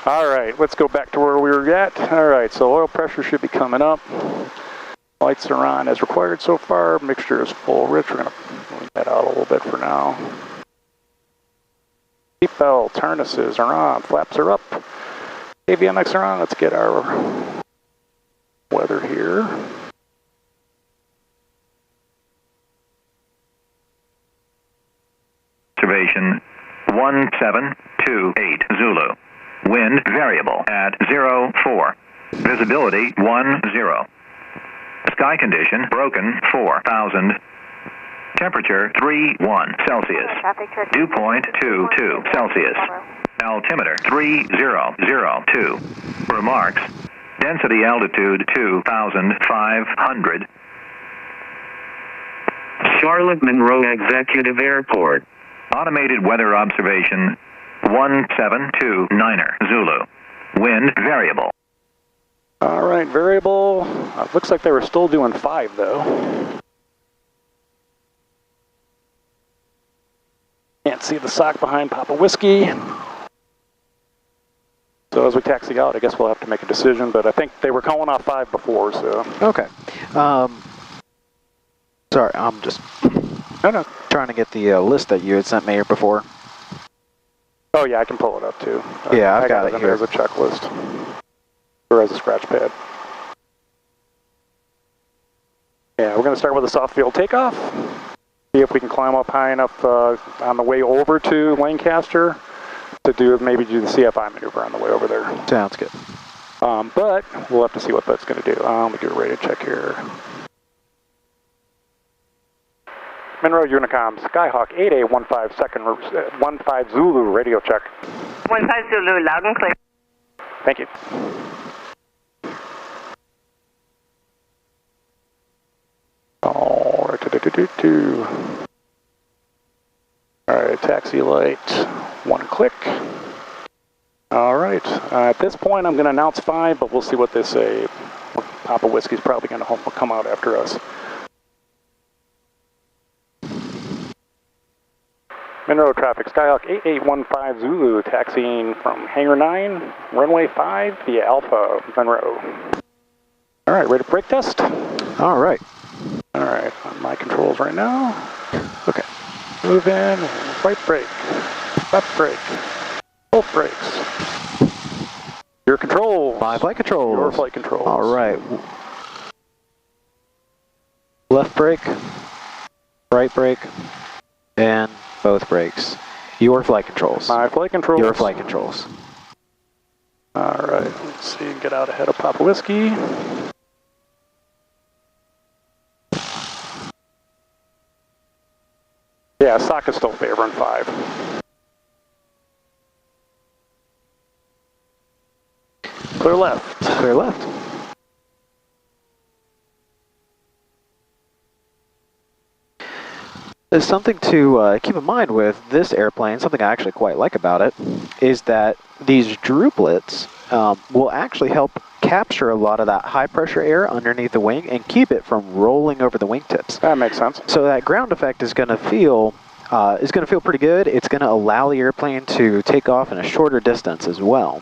All right, let's go back to where we were at. All right, so oil pressure should be coming up. Lights are on as required so far. Mixture is full rich. We're going to move that out a little bit for now. Seatbelt, harnesses are on, flaps are up. AVMX are on. Let's get our weather here. Observation 1728 Zulu. Wind variable at 04. Visibility 10. Sky condition broken 4000. Temperature 31 Celsius. Dew point 22 Celsius. Altimeter 3002. Remarks. Density altitude 2,500. Charlotte Monroe Executive Airport. Automated weather observation 1729er Zulu. Wind variable. All right, variable. Looks like they were still doing 5 though. Can't see the sock behind Papa Whiskey. So as we taxi out, I guess we'll have to make a decision, but I think they were calling off 5 before, so. Okay. Sorry, I'm just trying to get the list that you had sent me here before. Oh yeah, I can pull it up too. Yeah, I've got it here. As a checklist. Or as a scratch pad. Yeah, we're going to start with a soft field takeoff. See if we can climb up high enough on the way over to Lancaster to maybe do the CFI maneuver on the way over there. Sounds good. But we'll have to see what that's going to do. Let me do a radio check here. Monroe Unicom, Skyhawk 8A15 15 Zulu, radio check. 15 Zulu, loud and clear. Thank you. All right, taxi light, 1 click. All right, at this point I'm going to announce 5, but we'll see what they say. Papa Whiskey's probably going to come out after us. Monroe traffic, Skyhawk 8815 Zulu, taxiing from Hangar 9, runway 5 via Alpha, Monroe. All right, ready for brake test? All right. All right, on my controls right now. Okay. Move in, right brake, left brake, both brakes. Your controls. My flight controls. Your flight controls. All right. Left brake, right brake, and both brakes. Your flight controls. My flight controls. Your flight controls. All right, let's see, get out ahead of Papa Whiskey. Yeah, SOC is still favoring 5. Clear left. Clear left. There's something to keep in mind with this airplane, something I actually quite like about it, is that these droplets will actually help capture a lot of that high pressure air underneath the wing and keep it from rolling over the wingtips. That makes sense. So that ground effect is going to feel pretty good. It's going to allow the airplane to take off in a shorter distance as well.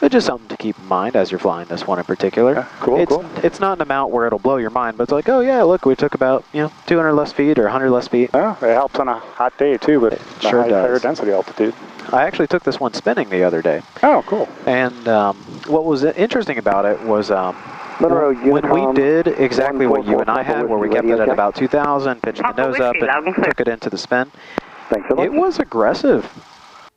It's just something to keep in mind as you're flying this one in particular. Yeah, cool. It's not an amount where it'll blow your mind, but it's like, oh yeah, look, we took about 200 less feet or 100 less feet. Yeah, it helps on a hot day too, but sure higher density altitude. I actually took this one spinning the other day. Oh, cool. And what was interesting about it was Monroe, when we did exactly what you and I had, where we kept it at about 2,000, pitched the nose up, and took it into the spin, it was aggressive.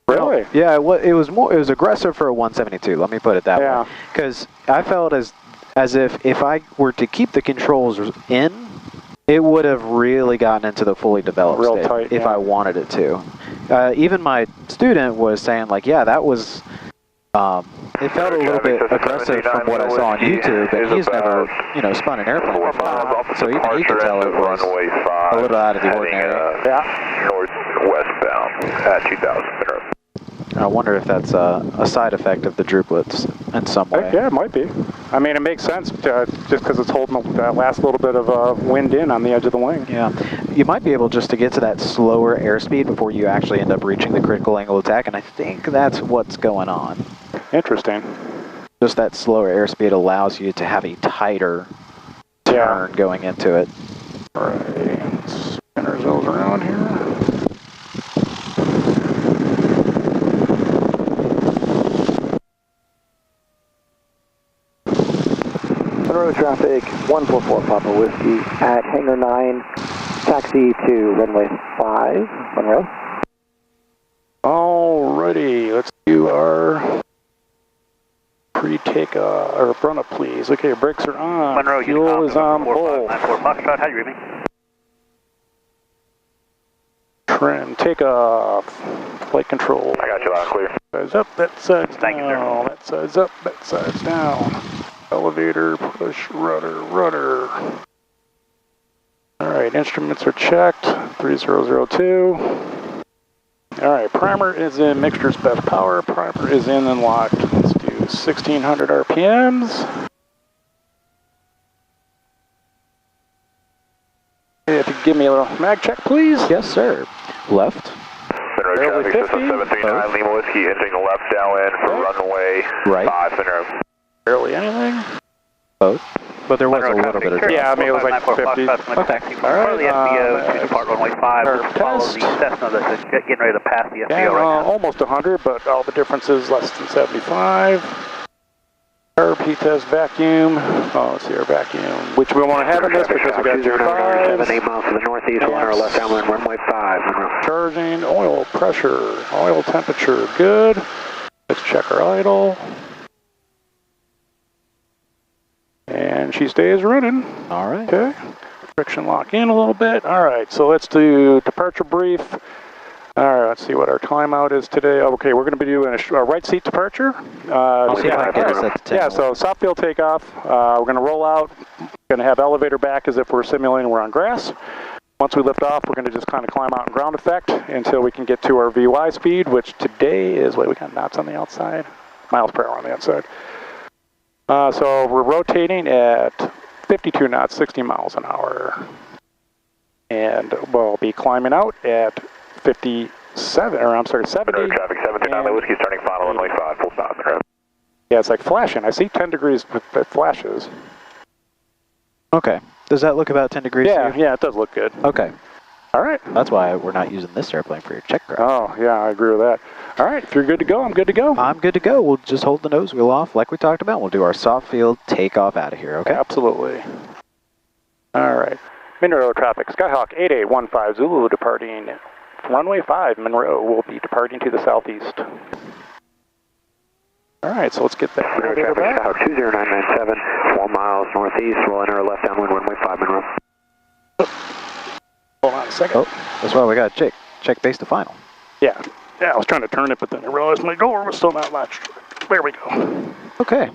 Really? Yeah, it was aggressive for a 172. Let me put it that way. Because I felt as if I were to keep the controls in, it would have really gotten into the fully developed state tight, if I wanted it to. Even my student was saying like, yeah, that was. It felt a little bit aggressive from what I saw on YouTube, and he's never, spun an airplane before, so even he could tell it was a little out of the ordinary. Northwestbound at 2,000. I wonder if that's a side effect of the drupelets in some way. Yeah, it might be. I mean, it makes sense just because it's holding that last little bit of wind in on the edge of the wing. Yeah, you might be able just to get to that slower airspeed before you actually end up reaching the critical angle of attack, and I think that's what's going on. Interesting. Just that slower airspeed allows you to have a tighter turn going into it. All right, spin ourselves around here. Monroe traffic 144 Papa Whiskey at Hangar 9, taxi to runway 5, Monroe. Alrighty, let's do our pre-takeoff, or run up please. Okay, brakes are on. Monroe, fuel is on both. 4594 Foxtrot, how do you read me? Trim, takeoff, flight control. I got you loud and clear. Sides up, that side's Thank you, sir. down. That side's up, that side's down. Elevator, push, rudder, rudder. Alright, instruments are checked. 3002. Alright, primer is in, mixture's best power. Primer is in and locked. Let's do 1600 RPMs. If you could give me a little mag check, please. Yes, sir. Left. Monroe traffic system 739, Lima Whiskey, entering left downwind for runway Right. 5, Monroe. Barely anything. Both. But there was a Monroe little bit of traffic, Yeah, I mean, it was like 50. Okay. All right, The FBO to depart runway 5, our follow test. the Cessna that's getting ready to pass the FBO Yeah, right now. almost 100, but all the difference is less than 75. RP test vacuum. Oh, let's see our vacuum, which we want to have in this because we got 20997, 8 G5s. miles to the northeast, we'll enter left downwind runway 5, Monroe. Charging, oil pressure, oil temperature, good. Let's check our idle. And she stays running. All right. Okay. Friction lock in a little bit. All right, so let's do departure brief. All right, let's see what our timeout is today. Okay, we're going to be doing a right seat departure. I'll see if I can get us at the Yeah, 10. so soft field takeoff. We're going to roll out. We're going to have elevator back as if we're simulating we're on grass. Once we lift off, we're going to just kind of climb out in ground effect until we can get to our VY speed, which today is, wait, we got knots on the outside? Miles per hour on the outside. So we're rotating at 52 knots, 60 miles an hour. And we'll be climbing out at 57, or I'm sorry, 70. Monroe traffic 739, Lima Whiskey, starting final runway 5, full stop, Monroe. Yeah, it's like flashing. I see 10 degrees with the flashes. Okay. Does that look about 10 degrees to Yeah, you? yeah, it does look good. Okay. All right. That's why we're not using this airplane for your check craft. Oh, yeah, I agree with that. All right, if you're good to go, I'm good to go. I'm good to go. We'll just hold the nose wheel off like we talked about. We'll do our soft field takeoff out of here, okay? Absolutely. All right. Monroe traffic, Skyhawk 8815 Zulu departing runway 5. Monroe will be departing to the southeast. All right, so let's get that Monroe elevator traffic, back. Skyhawk 20997, 4 miles northeast, we'll enter left downwind runway 5, Monroe. Hold on a second. Oh, that's why we got to check base to final. Yeah, I was trying to turn it, but then I realized my door was still not latched. There we go. Okay.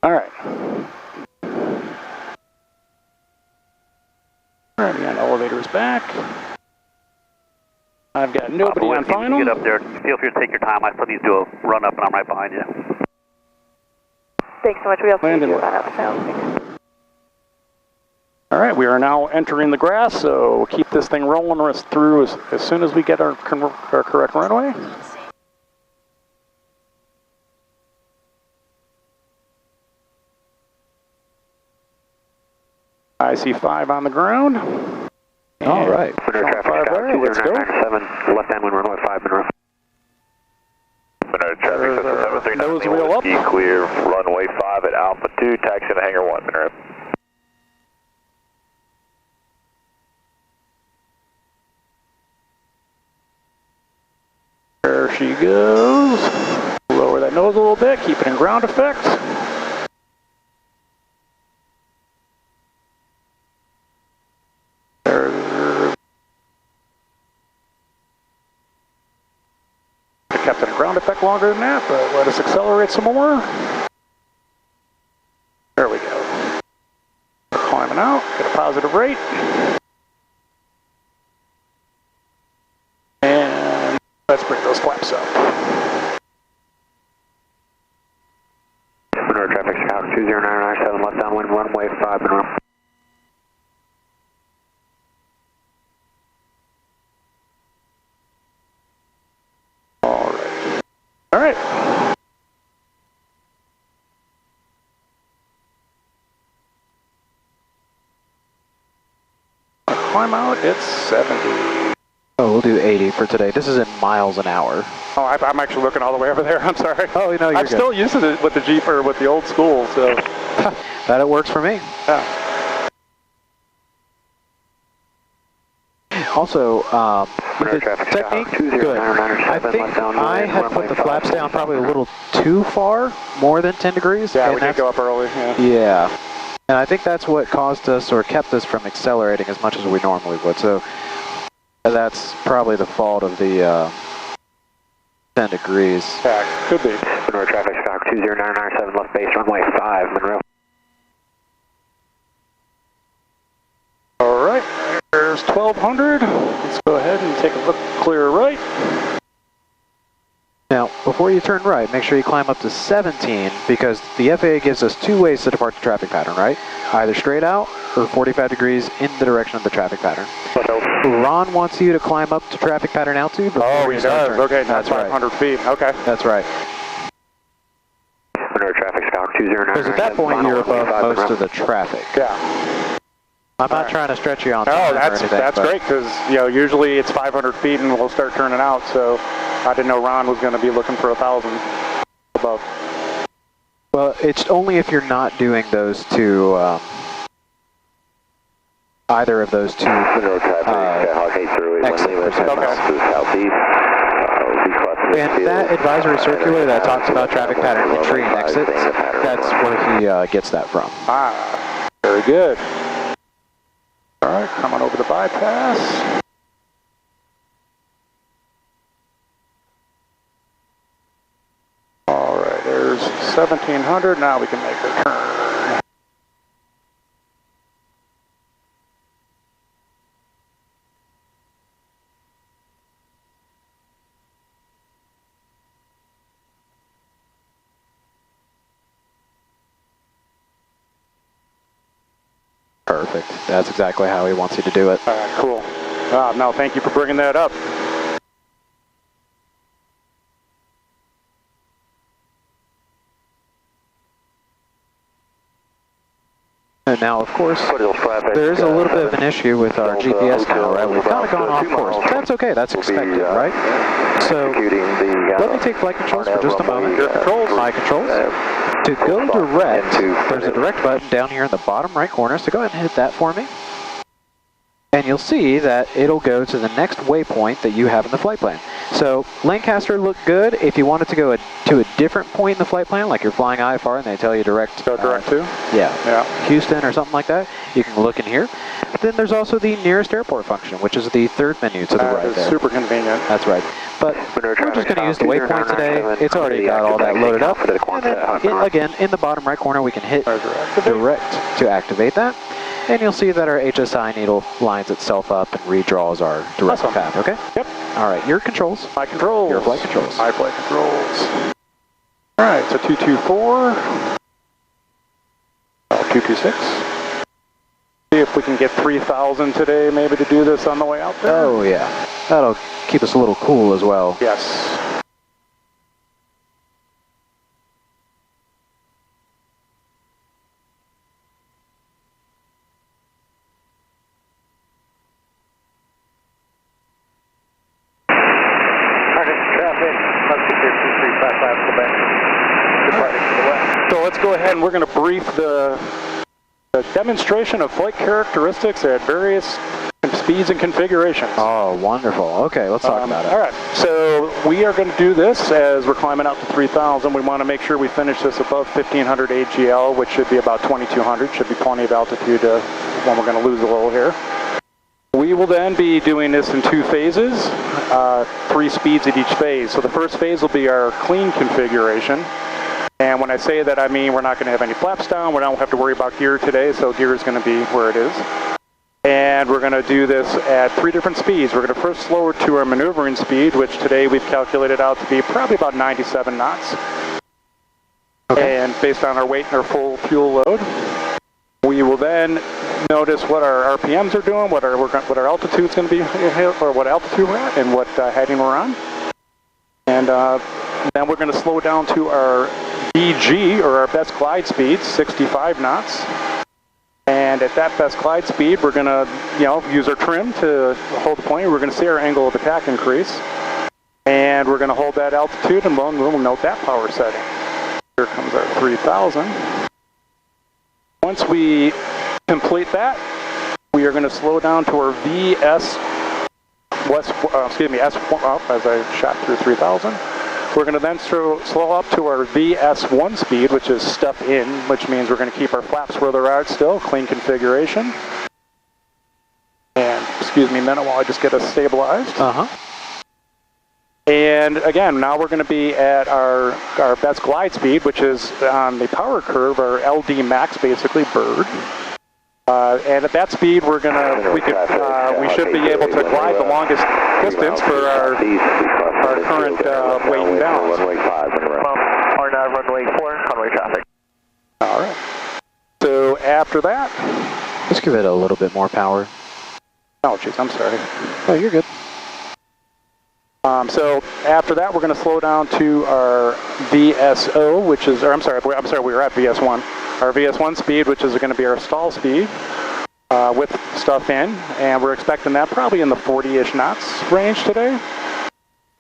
All right. All right, the elevator's back. I've got nobody on final. Get up there. Feel free to take your time. I still need to do a run up, and I'm right behind you. Thanks so much. We also Landon need to left. run up. Sounds good. All right, we are now entering the grass, so we'll keep this thing rolling us through as soon as we get our correct runway. I see 5 on the ground. All right. Monroe Showing traffic, 5 Skyhawk there, let's go. 20997, left downwind runway 5, Monroe. Monroe traffic system 739, Nose Lima wheel up. Whiskey, clear runway 5 at Alpha 2, taxi to Hangar 1, Monroe. There she goes. Lower that nose a little bit, keep it in ground effect. There. I kept it in ground effect longer than that, but let us accelerate some more. There we go. We're climbing out, get a positive rate. And Let's bring those flaps up. Monroe traffic, Scout 20997, left downwind, runway 5, Monroe. All right. Climb out, it's 70. Oh, we'll do 80 for today. This is in miles an hour. Oh, I'm actually looking all the way over there. I'm sorry. Oh, no, you're I'm good. still used to it with the Jeep or with the old school, so. That it works for me. Yeah. Also, the technique, good. I think I had put the flaps down probably a little too far, more than 10 degrees. Yeah, we did go up early, yeah. Yeah. And I think that's what caused us or kept us from accelerating as much as we normally would. So that's probably the fault of the 10 degrees. Yeah, could be. Monroe traffic, Scout 20997, left base, runway 5, Monroe. All right, there's 1200. Let's go ahead and take a look clear right. Now, before you turn right, make sure you climb up to 17 because the FAA gives us two ways to depart the traffic pattern, right? Either straight out or 45 degrees in the direction of the traffic pattern. Ron wants you to climb up to traffic pattern altitude before Oh, you he start does. turning. Okay, that's 500 feet. Okay. That's right. Monroe traffic, Scout 20997. Because at that point, you're above most of the traffic. Yeah. I'm not trying to stretch you on No, time or that's anything, but great because usually it's 500 feet and we'll start turning out. So I didn't know Ron was going to be looking for 1,000 above. Well, it's only if you're not doing those two, either of those two Monroe traffic, Hog through exit percentages. to the southeast. And that advisory circular that talks about traffic pattern entry and exits, that's where he gets that from. Ah, very good. All right, coming over the bypass. All right, there's 1,700. Now we can make our turn. Perfect. That's exactly how he wants you to do it. All right, cool. No, thank you for bringing that up. And now, of course, there's a little bit of an issue with our GPS now, right? We've kind of gone off course, but that's okay. That's expected, right? So let me take flight controls for just a moment. Your controls. My controls. To go direct, there's a direct button down here in the bottom right corner, so go ahead and hit that for me. And you'll see that it'll go to the next waypoint that you have in the flight plan. So Lancaster looked good. If you wanted to go to a different point in the flight plan, like you're flying IFR and they tell you direct. Go direct to? Yeah. Houston or something like that, you can look in here. Then there's also the nearest airport function, which is the third menu to the right there. Super convenient. That's right. But we're just going to use the waypoint today. It's already got all that loaded up. And then, again, in the bottom right corner, we can hit direct to activate that. And you'll see that our HSI needle lines itself up and redraws our direct path, okay? Yep. All right, your controls. My controls. Your flight controls. My flight controls. All right, so 224. 226. See if we can get 3,000 today, maybe to do this on the way out there. Oh, yeah. That'll keep us a little cool as well. Yes. So let's go ahead and we're going to brief the demonstration of flight characteristics at various speeds and configurations. Oh, wonderful. Okay, let's talk about it. All right, so we are going to do this as we're climbing out to 3,000. We want to make sure we finish this above 1,500 AGL, which should be about 2,200. Should be plenty of altitude when we're going to lose a little here. We will then be doing this in two phases, 3 speeds at each phase. So the first phase will be our clean configuration. And when I say that, I mean we're not going to have any flaps down. We don't have to worry about gear today, so gear is going to be where it is. And we're going to do this at 3 different speeds. We're going to first slow to our maneuvering speed, which today we've calculated out to be probably about 97 knots. Okay. And based on our weight and our full fuel load, we will then notice what our RPMs are doing, what our altitude's going to be, or what altitude we're at, and what heading we're on. And then we're going to slow down to our VG, or our best glide speed, 65 knots. And at that best glide speed, we're going to, use our trim to hold the plane. We're going to see our angle of attack increase. And we're going to hold that altitude, and we'll note that power setting. Here comes our 3,000. Once we complete that, we are going to slow down to our S1 up as I shot through 3,000. We're going to then slow up to our VS1 speed, which is step in, which means we're going to keep our flaps where they're at still, clean configuration. And, excuse me a minute while I just get us stabilized. And again, now we're going to be at our best glide speed, which is on the power curve, our LD max, basically, bird. And at that speed, we should be able to glide the longest distance for our current weight and balance. Runway 5, or runway 4, runway traffic. All right. So after that, Just give it a little bit more power. oh geez, I'm sorry. Oh, you're good. So after that, we're going to slow down to our VSO, which is, or I'm sorry, we were at VS1. Our VS1 speed, which is going to be our stall speed with stuff in, and we're expecting that probably in the 40-ish knots range today.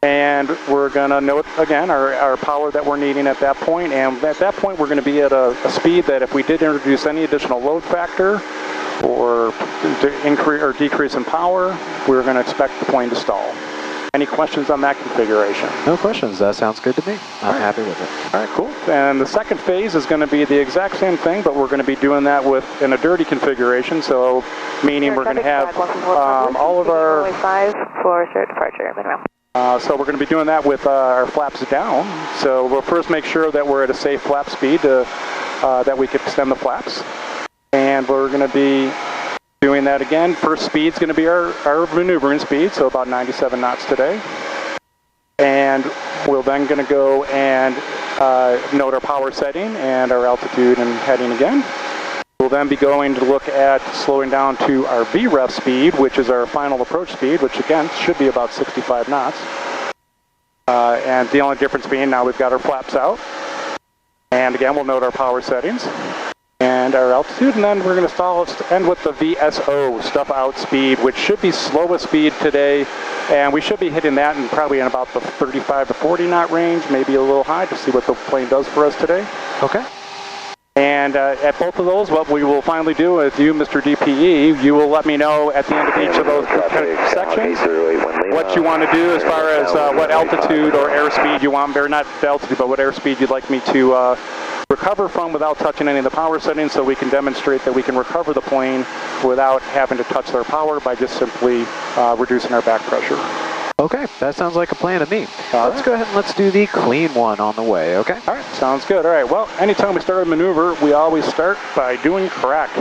And we're going to note, again, our power that we're needing at that point, and at that point we're going to be at a speed that if we did introduce any additional load factor or increase or decrease in power, we're going to expect the plane to stall. Any questions on that configuration? No questions. That sounds good to me. I'm happy with it. All right, cool. And the second phase is going to be the exact same thing, but we're going to be doing that in a dirty configuration. So, meaning we're going to have all of our... Runway 5 for start departure, minimum. So we're going to be doing that with our flaps down. So we'll first make sure that we're at a safe flap speed that we can extend the flaps. And we're going to be doing that again. First speed's going to be our maneuvering speed, so about 97 knots today. And we're then going to go and note our power setting and our altitude and heading again. We'll then be going to look at slowing down to our VREF speed, which is our final approach speed, which again should be about 65 knots. And the only difference being now we've got our flaps out. And again, we'll note our power settings and our altitude, and then we're going to end with the VSO, stuff out speed, which should be slowest speed today, and we should be hitting that in probably in about the 35 to 40 knot range, maybe a little high to see what the plane does for us today. Okay. And at both of those, what we will finally do is you, Mr. DPE, you will let me know at the end of each of those sections what you want to do as far as what altitude or airspeed you want, or not altitude, but what airspeed you'd like me to recover from without touching any of the power settings, so we can demonstrate that we can recover the plane without having to touch their power by just simply reducing our back pressure. Okay, that sounds like a plan to me. Let's go ahead and let's do the clean one on the way, okay? All right, sounds good. All right, well, anytime we start a maneuver, we always start by doing correct.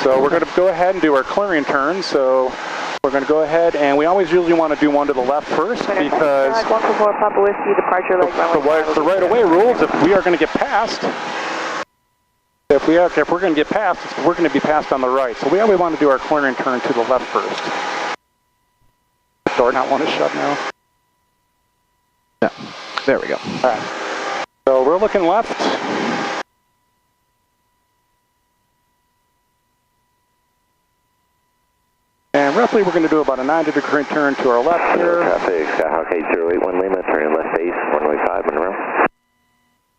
So we're going to go ahead and do our clearing turn. So we're going to go ahead, and we always usually want to do one to the left first because 144 Papa Whiskey, departure leg runway 5. The right-of-way rules, if we are going to get passed, if we're going to get passed, we're going to be passed on the right. So we always want to do our clearing turn to the left first. Door not want to shut now. Yeah, there we go. All right. So we're looking left. And roughly we're going to do about a 90-degree turn to our left here. Traffic, Skyhawk 8081 Lima, turning left base, runway 5, Monroe.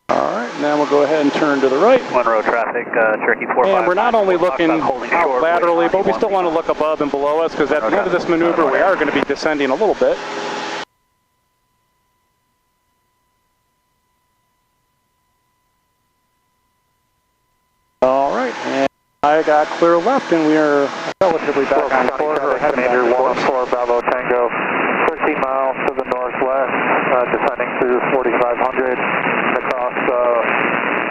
All right, now we'll go ahead and turn to the right. Monroe traffic, Turkey 45. And we're not only looking out laterally, but we still want to look above and below us, because at the end of this maneuver, we are going to be descending a little bit. All right, and I got clear left, and we are relatively back on course. We're heading back on course. 114 Bravo Tango, 13 miles to the northwest, descending through 4500 across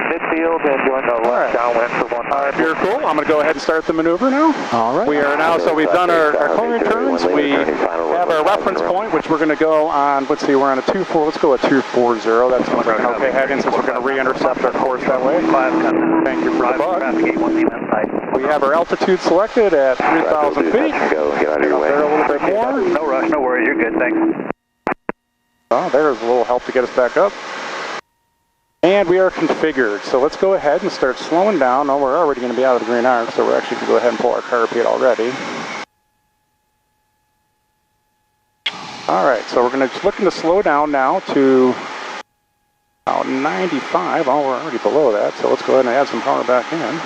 mid-sea field and doing the left downwind for 1. All right, very cool. I'm going to go ahead and start the maneuver now. All right. We are now, so we've done our clearing turns. We have our reference point, which we're going to go on, let's see, we're on a 2-4, let's go at 240. That's like an okay heading since we're going to re-intercept our course that way. Thank you for the bug. We have our altitude selected at 3,000 feet. Go, get out of your way. There a little bit more. No rush, no worries, you're good, thanks. Oh, there's a little help to get us back up. And we are configured, so let's go ahead and start slowing down. Oh, we're already going to be out of the green arc, so we're actually going to go ahead and pull our car repeat already. Alright, so we're going to looking to slow down now to about 95. Oh, we're already below that, so let's go ahead and add some power back in.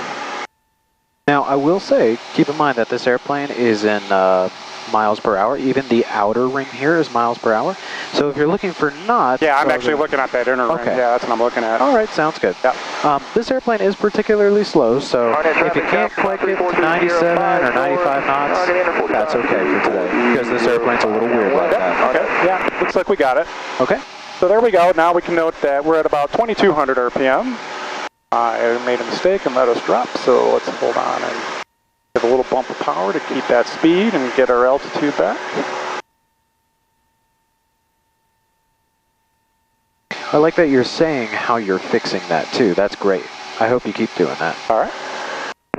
Now, I will say, keep in mind that this airplane is in miles per hour. Even the outer ring here is miles per hour. So if you're looking for knots... Yeah, I'm actually looking at that inner ring. Yeah, that's what I'm looking at. All right, sounds good. Yeah. This airplane is particularly slow, so if you can't quite get to 97 or 95 knots, that's okay for today, because this airplane's a little weird like that. Okay, yeah, looks like we got it. Okay. So there we go. Now we can note that we're at about 2,200 RPM. I made a mistake and let us drop, so let's hold on and give a little bump of power to keep that speed and get our altitude back. I like that you're saying how you're fixing that too. That's great. I hope you keep doing that. All right.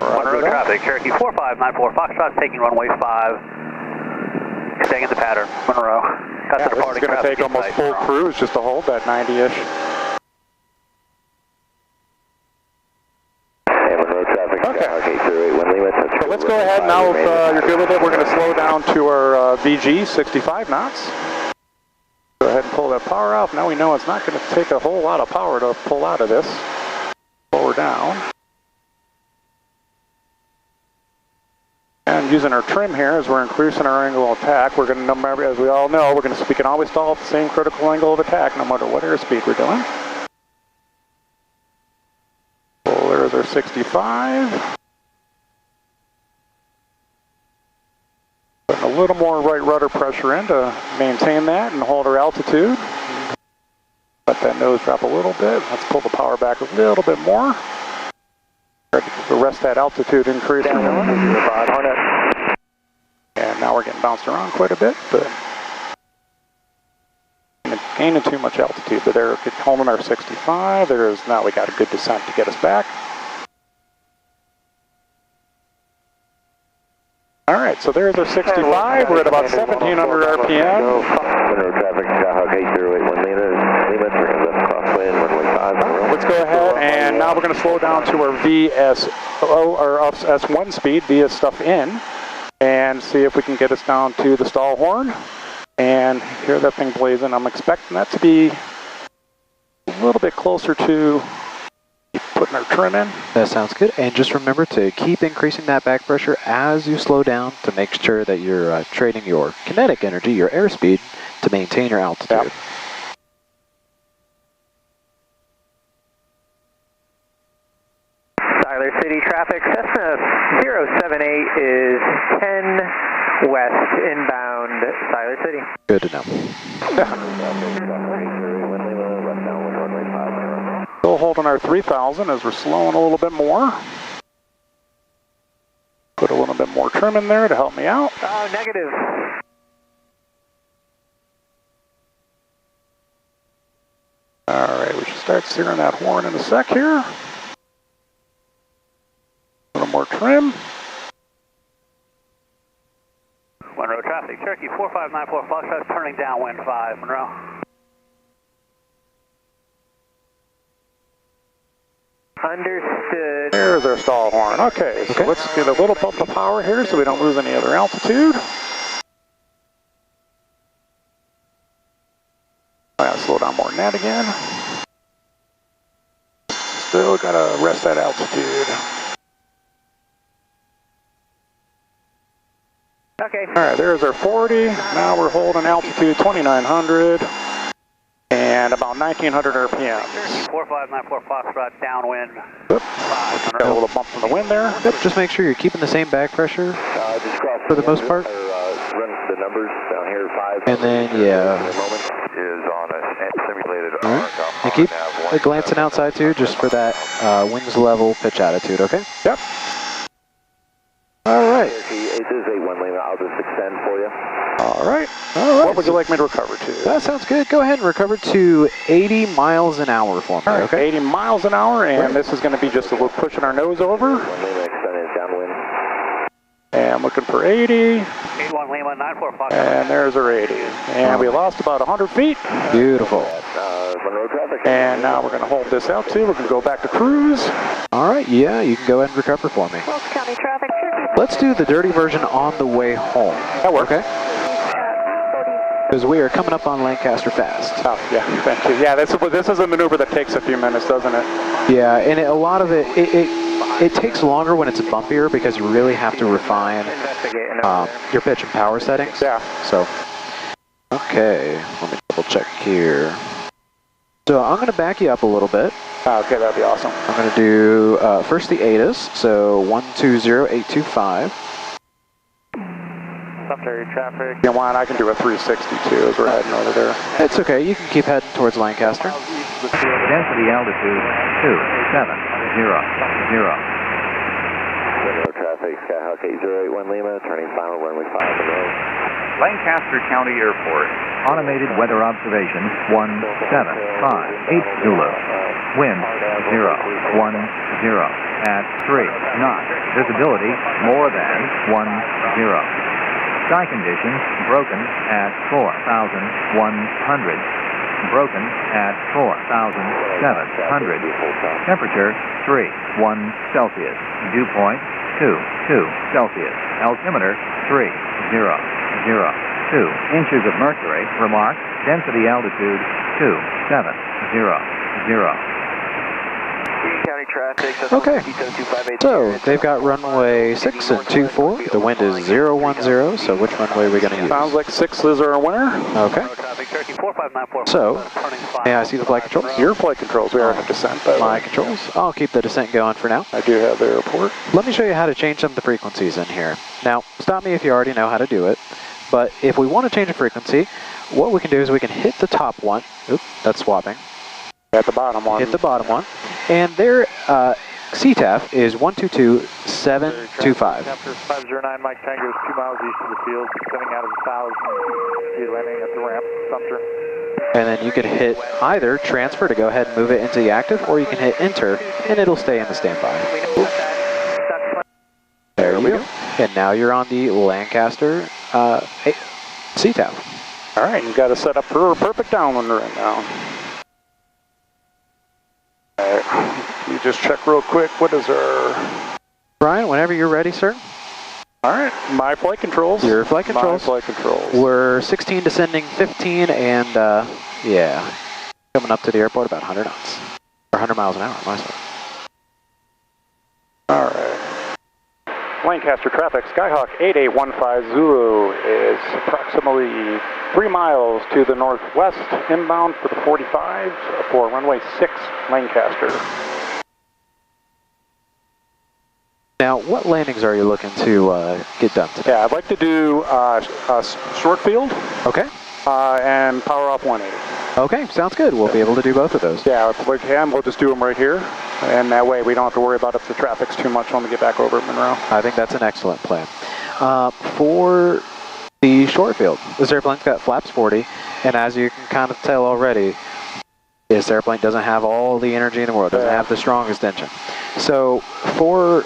Monroe traffic, Cherokee 4594 Foxtrot taking runway 5. Staying in the pattern, Monroe. Yeah, this is going to take almost full cruise just to hold that 90-ish. So let's go ahead now, if you're good with it, we're going to slow down to our VG, 65 knots. Go ahead and pull that power off. Now we know it's not going to take a whole lot of power to pull out of this. Lower down. And using our trim here as we're increasing our angle of attack, we're going to, as we all know, we can always stall at the same critical angle of attack no matter what airspeed we're doing. So there's our 65. Putting a little more right rudder pressure in to maintain that and hold our altitude. Let that nose drop a little bit. Let's pull the power back a little bit more. The rest of that altitude increase. And now we're getting bounced around quite a bit, but gaining too much altitude. But they're holding our 65. Now we got a good descent to get us back. All right, so there's our 65. We're at about 1,700 RPM. Let's go ahead, and now we're going to slow down to our VSO, or S1 speed via stuff in, and see if we can get us down to the stall horn. And hear that thing blazing. I'm expecting that to be a little bit closer to putting our trim in. That sounds good. And just remember to keep increasing that back pressure as you slow down to make sure that you're trading your kinetic energy, your airspeed, to maintain your altitude. Yep. Tyler City traffic, Cessna 078 is 10 west inbound Tyler City. Good to know. Still holding our 3,000 as we're slowing a little bit more. Put a little bit more trim in there to help me out. Oh, negative. All right, we should start steering that horn in a sec here. A little more trim. Monroe traffic, Cherokee 4594 Foxtrot turning downwind 5, Monroe. Understood. There's our stall horn. Okay, so let's get a little bump of power here so we don't lose any other altitude. I gotta slow down more than that again. Still gotta rest that altitude. Okay. All right, there's our 40. Now we're holding altitude 2,900 and about 1,900 RPM. 4594 Foxtrot downwind. Oops. Got a little bump from the wind there. Yep, just make sure you're keeping the same back pressure for the most part. Run the numbers down here, 5. And then, yeah. Is on simulated Right. And keep glancing outside too, just for that wings level pitch attitude, okay? Yep. All right. This is 81 Lima. I'll just extend for you. All right. All right. What would you like me to recover to? That sounds good. Go ahead and recover to 80 miles an hour for me, All right, okay? 80 miles an hour, and this is going to be just a little pushing our nose over. 1 Lima extended downwind. And I'm looking for 80. 81 Lima, 94 Fox. And there's our 80. And we lost about 100 feet. Beautiful. Monroe traffic. And now we're going to hold this out too. We're going to go back to cruise. All right, yeah, you can go ahead and recover for me. Wells County traffic. Let's do the dirty version on the way home. That works. Okay? Because we are coming up on Lancaster fast. Oh, yeah, thank you. Yeah, this is a maneuver that takes a few minutes, doesn't it? Yeah, and a lot of it takes longer when it's bumpier because you really have to refine your pitch and power settings. Yeah. So, okay, let me double check here. So I'm going to back you up a little bit. Okay, that'd be awesome. I'm going to do first the ATAs, so 120825. Cemetery traffic. You know what? I can do a 360 too as we're heading over there. It's okay, you can keep heading towards Lancaster. Density altitude 270. Monroe traffic. Skyhawk 8081 Lima. Turning final runway 5 Monroe. Lancaster County Airport. Automated weather observation 1758 Zulu. Wind 010 at 3 knots. Visibility more than 10. Sky conditions broken at 4,100. Broken at 4,700. Temperature 31 Celsius. Dew point 22 Celsius. Altimeter 3002. Inches of mercury. Remark. Density altitude 270. County traffic. Okay, so they've got runway 6 and 24. The wind is 010, so which runway are we going to use? Sounds like 6 is our winner. Okay. So, may I see the flight controls? Your flight controls. We are in descent, by the My way. controls. I'll keep the descent going for now. I do have the airport. Let me show you how to change some of the frequencies in here. Now, stop me if you already know how to do it, but if we want to change a frequency, what we can do is we can hit the top one. Oop, that's swapping. At the bottom one. Hit the bottom one. And their CTAF is 122725. After 509 Mike Tango is 2 miles east of the field, descending out of 1,000. Be landing at the ramp, Sumter. And then you can hit either transfer to go ahead and move it into the active, or you can hit enter and it'll stay in the standby. There you go. And now you're on the Lancaster CTAF. All right, you got to set up for a perfect downwind right now. All right, you just check real quick. What is our... Brian, whenever you're ready, sir. All right, my flight controls. Your flight controls. My flight controls. We're 16 descending 15 and, yeah, coming up to the airport about 100 knots. Or 100 miles an hour, my fault. All right. Lancaster traffic, Skyhawk 8815 Zulu is approximately 3 miles to the northwest, inbound for the 45 for runway 6, Lancaster. Now, what landings are you looking to get done today? Yeah, I'd like to do a short field. Okay. And power off 180. Okay, sounds good. We'll be able to do both of those. Yeah, if we can, we'll just do them right here. And that way we don't have to worry about if the traffic's too much when we get back over at Monroe. I think that's an excellent plan. For the short field, this airplane's got flaps 40, and as you can kind of tell already, this airplane doesn't have all the energy in the world, doesn't have the strongest engine. So for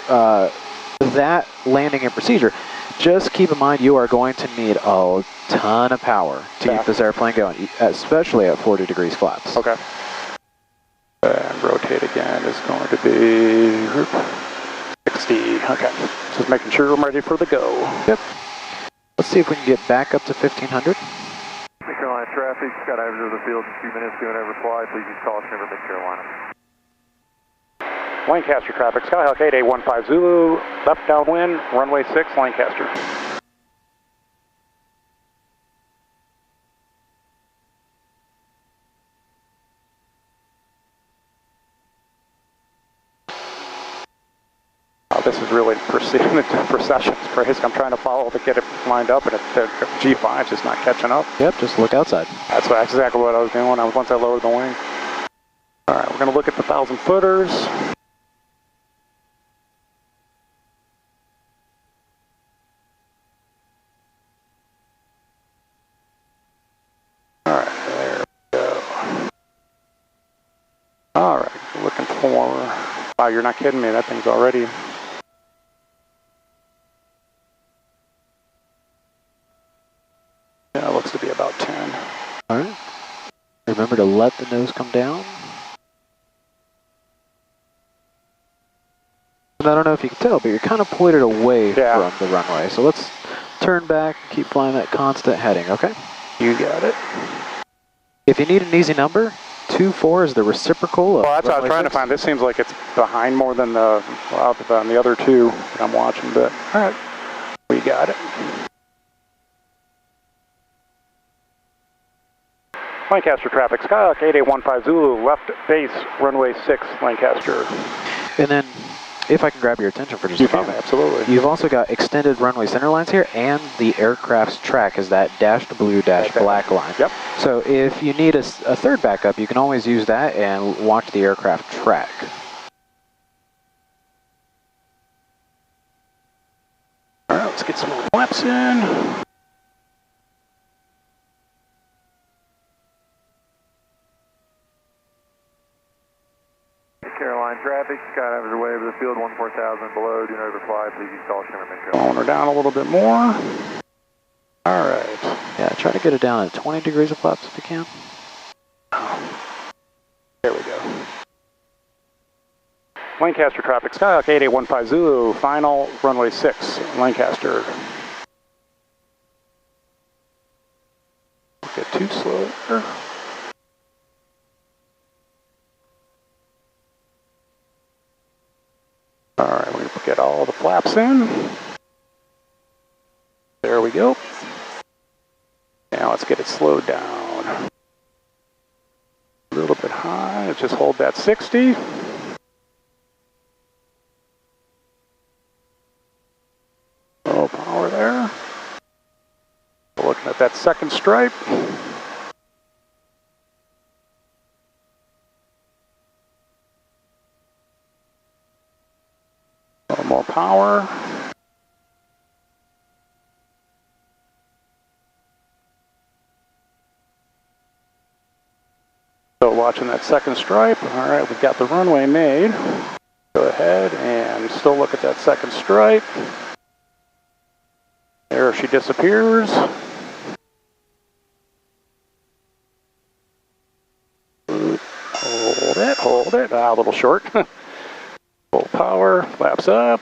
that landing and procedure, just keep in mind you are going to need a ton of power to keep this airplane going, especially at 40 degrees flaps. Okay. And rotate again is going to be 60. Okay. Just making sure I'm ready for the go. Yep. Let's see if we can get back up to 1500. North Carolina traffic, skydivers over the field in 2 minutes doing over fly. Please use caution over Mid Carolina. Lancaster traffic, Skyhawk 8815 Zulu, left downwind, runway 6, Lancaster. This is really procession's crazy. I'm trying to follow to get it lined up, and the G5's just not catching up. Yep, just look outside. That's exactly what I was doing once I lowered the wing. All right, we're going to look at the 1,000-footers. All right, there we go. All right, we're looking for... Wow, you're not kidding me. That thing's already... Yeah, it looks to be about 10. All right. Remember to let the nose come down. And I don't know if you can tell, but you're kind of pointed away from the runway. So let's turn back and keep flying that constant heading, okay? You got it. If you need an easy number, 24 is the reciprocal of Well, that's what I was trying to find. This seems like it's behind more than the other two that I'm watching, but all right, we got it. Lancaster traffic, Skyhawk 8815 Zulu, left base, runway 6, Lancaster. And then, if I can grab your attention for just a moment. Absolutely. You've also got extended runway center lines here, and the aircraft's track is that dashed blue, dashed black line. Yep. So if you need a third backup, you can always use that and watch the aircraft track. All right, let's get some flaps in. Caroline traffic, skydiver's away over the field, 14,000 below, do not overfly, please use caution and control. Slowing her down a little bit more. All right. Yeah, try to get it down at 20 degrees of flaps if you can. There we go. Lancaster traffic, Skyhawk 8815 Zulu, final runway 6, Lancaster. Don't get too slow there. All right, we're going to get all the flaps in. There we go. Now let's get it slowed down. A little bit high, just hold that 60. Low power there. Looking at that second stripe. A little more power. So watching that second stripe. All right, we've got the runway made. Go ahead and still look at that second stripe. There she disappears. Hold it. A little short. Full power, flaps up.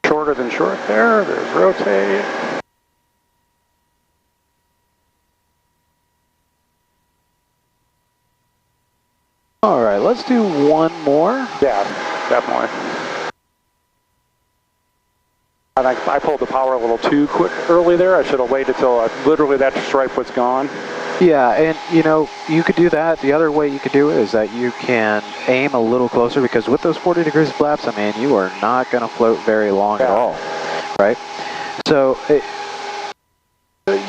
Shorter than short there. There's rotate. All right, let's do one more. Yeah, definitely. I think I pulled the power a little too quick early there. I should have waited till literally that stripe was gone. Yeah, and you know, you could do that. The other way you could do it is that you can aim a little closer, because with those 40 degrees of flaps, I mean, you are not going to float very long at all, right? So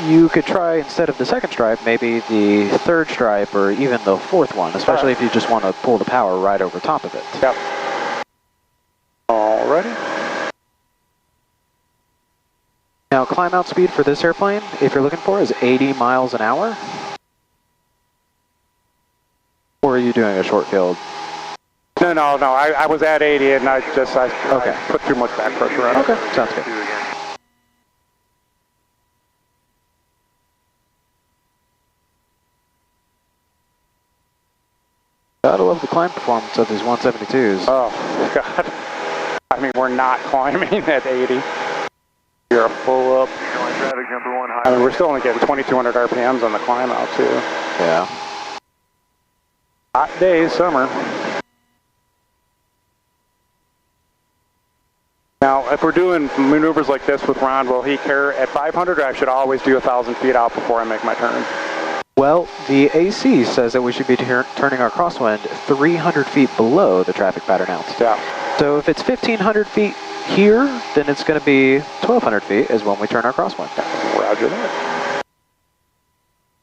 you could try, instead of the second stripe, maybe the third stripe or even the fourth one, especially if you just want to pull the power right over top of it. Yep. Alrighty. Now, climb out speed for this airplane, if you're looking for, is 80 miles an hour. Or are you doing a short field? No. I was at 80 and I put too much back pressure on it. Okay, sounds good. Gotta love the climb performance of these 172s. Oh, God. I mean, we're not climbing at 80. You're a full up. Traffic number 1, I mean, we're still only getting 2,200 RPMs on the climb out, too. Yeah. Hot days, summer. Now, if we're doing maneuvers like this with Ron, will he care at 500, or I should always do 1,000 feet out before I make my turn? Well, the AC says that we should be turning our crosswind 300 feet below the traffic pattern altitude. Yeah. So if it's 1,500 feet here, then it's going to be 1,200 feet is when we turn our crosswind. Roger that.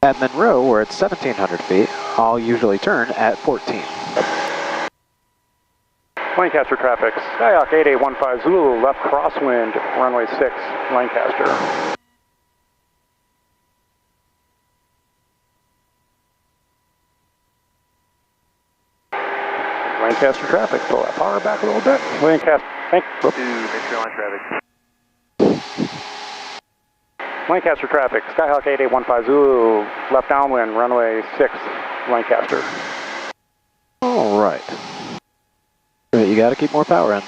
At Monroe, where it's 1,700 feet, I'll usually turn at 14. Lancaster traffic, Skyhawk 8815 Zulu, left crosswind, runway 6, Lancaster. Lancaster traffic, pull that power back a little bit. Lancaster, Lancaster traffic, Skyhawk 8815 Zulu, left downwind, runway 6, Lancaster. All right. You got to keep more power in.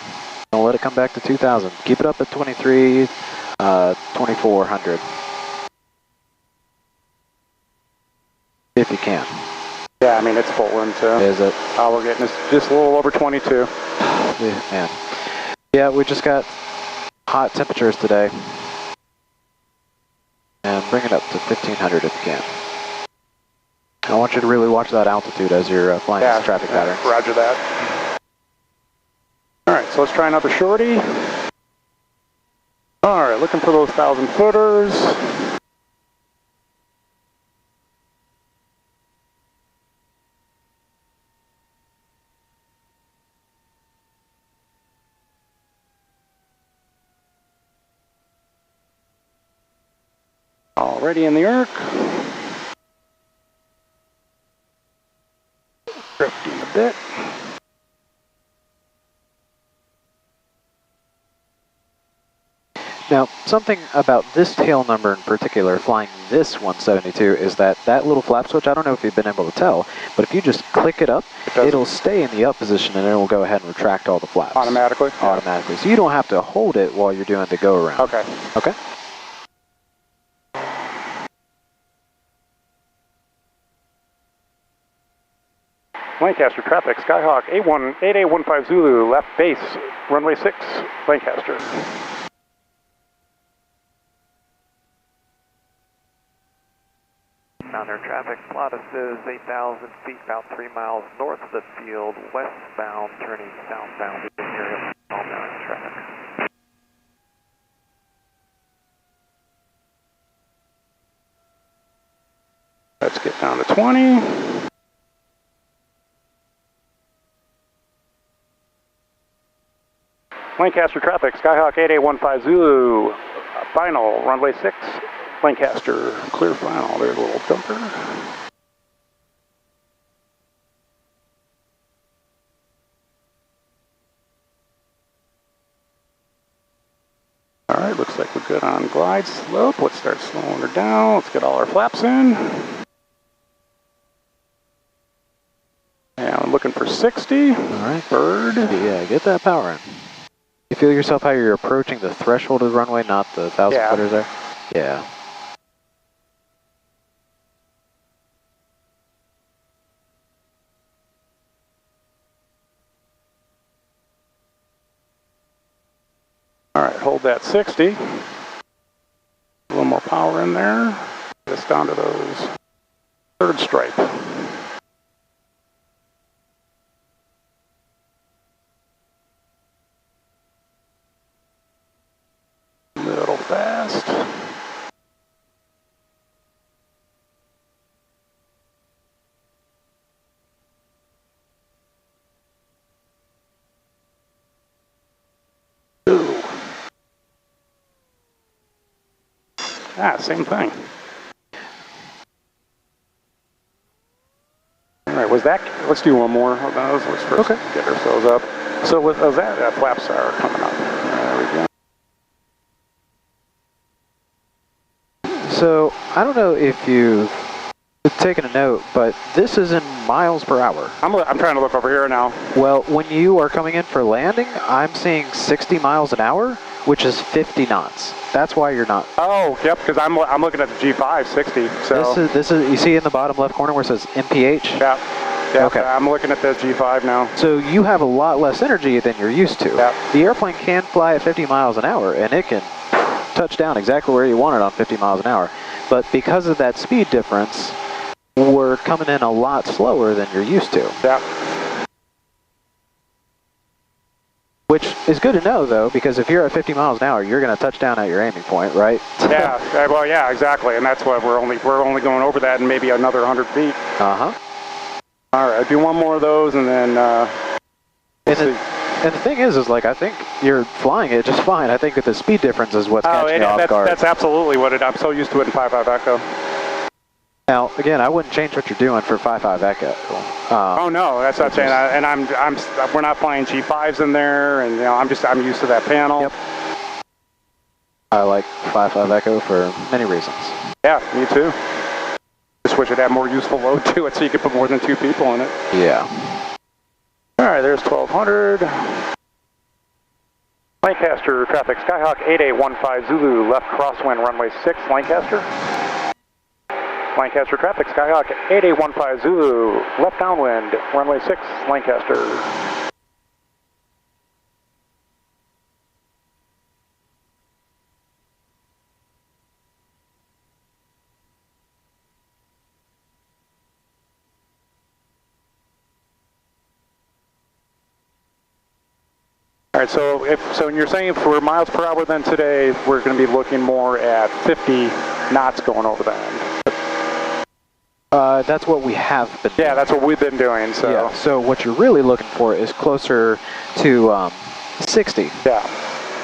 Don't let it come back to 2,000. Keep it up at 23, 2,400. If you can. Yeah, I mean, it's full into. Is it? All we're getting is just a little over 22. Yeah, man. Yeah, we just got hot temperatures today. And bring it up to 1,500 if you can. I want you to really watch that altitude as you're flying this traffic pattern. Roger that. All right, so let's try another shorty. All right, looking for those 1,000 footers. Already in the arc. Drifting a bit. Now, something about this tail number in particular, flying this 172, is that little flap switch, I don't know if you've been able to tell, but if you just click it up, it'll stay in the up position and it will go ahead and retract all the flaps. Automatically? Automatically. So you don't have to hold it while you're doing the go around. Okay. Okay? Lancaster traffic, Skyhawk 8815 Zulu, left base, runway 6, Lancaster. Mountaineer traffic, Plata says 8,000 feet, about 3 miles north of the field, westbound, turning southbound in the area of all mountain traffic. Let's get down to 20. Lancaster traffic, Skyhawk 8815 Zulu, final, runway 6, Lancaster, clear final, there's a little jumper. All right, looks like we're good on glide slope. Let's start slowing her down. Let's get all our flaps in. And I'm looking for 60. All right. Bird. Yeah, get that power in. You feel yourself how you're approaching the threshold of the runway, not the 1,000 footers there? Yeah. All right, hold that 60. A little more power in there. Get us down to those third stripe. Little fast. Same thing. All right, was that? Let's do one more of those. Let's first get ourselves up. So with that, flaps are coming up. There we go. So I don't know if you've taken a note, but this is in miles per hour. I'm trying to look over here now. Well, when you are coming in for landing, I'm seeing 60 miles an hour, which is 50 knots. That's why you're not. Oh, yep, because I'm looking at the G5 60. So this is you see in the bottom left corner where it says MPH? Yeah. Yeah, okay. I'm looking at the G5 now. So you have a lot less energy than you're used to. Yeah. The airplane can fly at 50 miles an hour, and it can touch down exactly where you want it on 50 miles an hour. But because of that speed difference, were coming in a lot slower than you're used to. Yeah. Which is good to know, though, because if you're at 50 miles an hour, you're going to touch down at your aiming point, right? Yeah, well, yeah, exactly, and that's what we're only going over that in maybe another 100 feet. Uh-huh. All right, do one more of those, and then and the thing is like, I think you're flying it just fine. I think that the speed difference is what's catching you off guard. That's absolutely what I'm so used to it in 5.5 Echo. Now, again, I wouldn't change what you're doing for 5.5 Echo. Oh no, that's not saying. We're not flying G5s in there, and I'm used to that panel. Yep. I like 5.5 Echo for many reasons. Yeah, me too. Just wish it had more useful load to it, so you could put more than 2 people in it. Yeah. All right, there's 1200. Lancaster traffic, Skyhawk 8815 Zulu, left crosswind runway 6, Lancaster. Lancaster traffic, Skyhawk 8815 Zulu, left downwind, runway 6, Lancaster. All right, so you're saying for miles per hour then today, we're going to be looking more at 50 knots going over the end. That's what we have been doing. Yeah, that's what we've been doing. So. Yeah, so what you're really looking for is closer to 60. Yeah.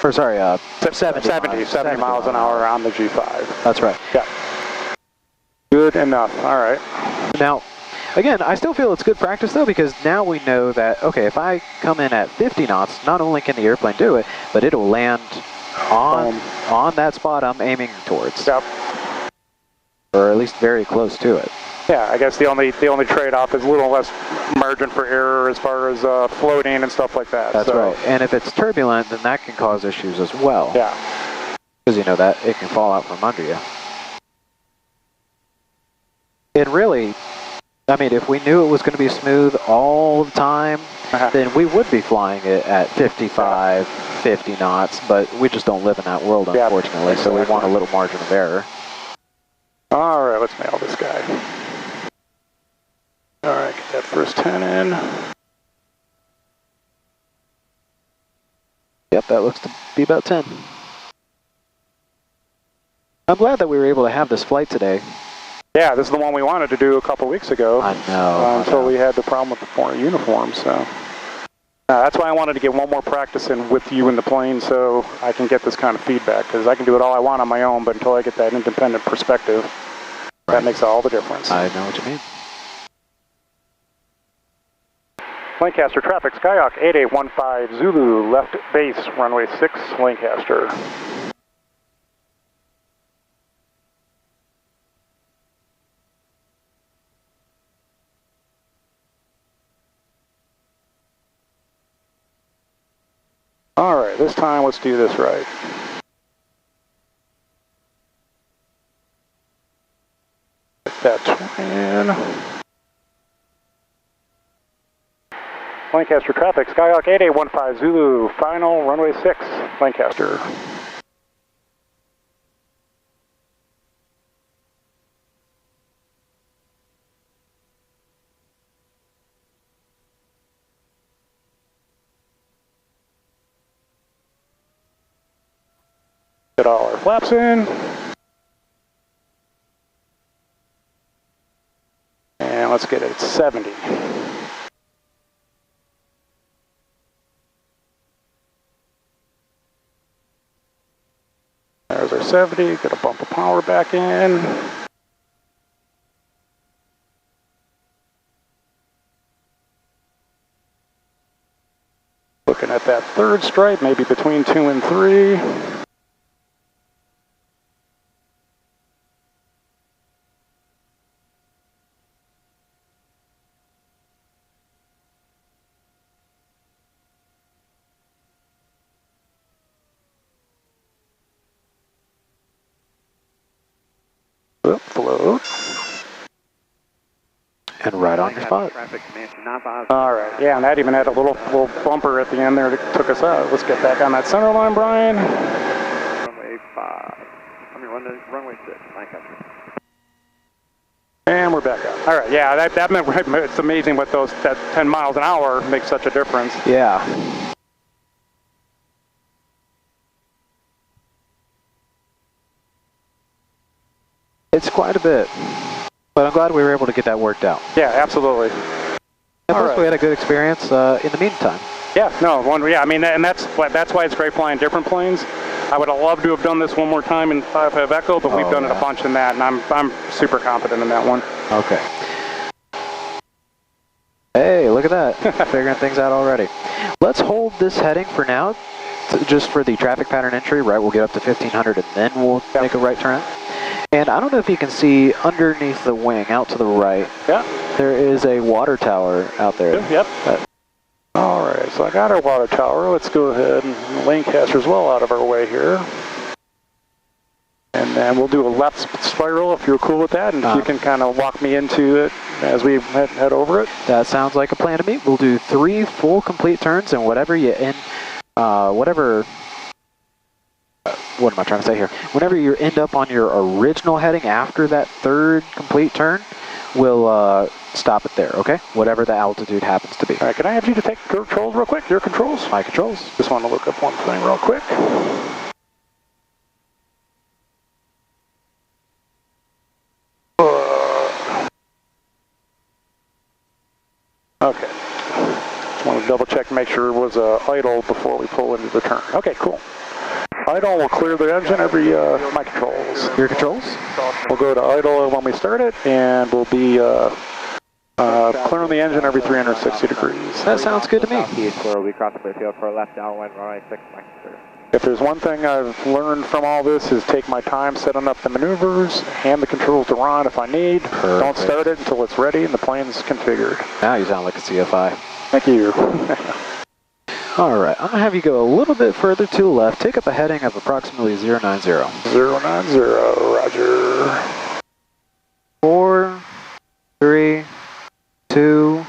Or sorry, 70 miles an hour on the G5. That's right. Yeah. Good enough. All right. Now, again, I still feel it's good practice, though, because now we know that, okay, if I come in at 50 knots, not only can the airplane do it, but it'll land on that spot I'm aiming towards. Yep. Or at least very close to it. Yeah, I guess the only trade-off is a little less margin for error as far as floating and stuff like that. That's right. And if it's turbulent, then that can cause issues as well. Yeah. Because that it can fall out from under you. And really, I mean, if we knew it was going to be smooth all the time, then we would be flying it at 55, 50 knots, but we just don't live in that world, unfortunately, so we want a little margin of error. All right, let's nail this guy. All right, get that first 10 in. Yep, that looks to be about 10. I'm glad that we were able to have this flight today. Yeah, this is the one we wanted to do a couple weeks ago. I know. Until we had the problem with the foreign uniform, so. That's why I wanted to get one more practice in with you in the plane so I can get this kind of feedback, because I can do it all I want on my own, but until I get that independent perspective, that makes all the difference. I know what you mean. Lancaster traffic, Skyhawk 8815 Zulu, left base, runway 6, Lancaster. All right, this time let's do this right. Get that twin. Lancaster traffic, Skyhawk 8815 Zulu, final runway 6, Lancaster. Get all our flaps in. And let's get it at 70. There's our 70, get a bump of power back in. Looking at that third stripe, maybe between 2 and 3. Float. And right on your spot. All right, yeah, and that even had a little bumper at the end there that took us out. Let's get back on that center line, Brian. Runway 5. Runway 6, Lancaster. And we're back up. All right, yeah, that meant, it's amazing what that 10 miles an hour makes such a difference. Yeah. It's quite a bit, but I'm glad we were able to get that worked out. Yeah, absolutely. And plus, we had a good experience in the meantime. Yeah, no, I mean, and that's why it's great flying different planes. I would have loved to have done this one more time in 5 Echo, but we've done it a bunch in that, and I'm super confident in that one. Okay. Hey, look at that. Figuring things out already. Let's hold this heading for now, just for the traffic pattern entry, right? We'll get up to 1500 and then we'll make a right turn. And I don't know if you can see underneath the wing, out to the right. Yeah. There is a water tower out there. Yep. All right, so I got our water tower. Let's go ahead and Lancaster's well out of our way here. And then we'll do a left spiral if you're cool with that, and you can kind of walk me into it as we head over it. That sounds like a plan to me. We'll do 3 full complete turns, and whatever you what am I trying to say here? Whenever you end up on your original heading after that 3rd complete turn, we'll stop it there, okay? Whatever the altitude happens to be. All right, can I have you to take controls real quick? Your controls? My controls. Just want to look up one thing real quick. Okay. Just want to double check to make sure it was idle before we pull into the turn. Okay, cool. Idle will clear the engine every, my controls. Your controls? We'll go to idle when we start it, and we'll be clearing the engine every 360 degrees. That sounds good to me. Southeast, where we cross the field for left downwind, runway 6, If there's one thing I've learned from all this is take my time setting up the maneuvers, hand the controls to Ron if I need. Perfect. Don't start it until it's ready and the plane's configured. Now you sound like a CFI. Thank you. All right, I'm gonna have you go a little bit further to the left. Take up a heading of approximately 090. 090, roger. 4, 3, 2,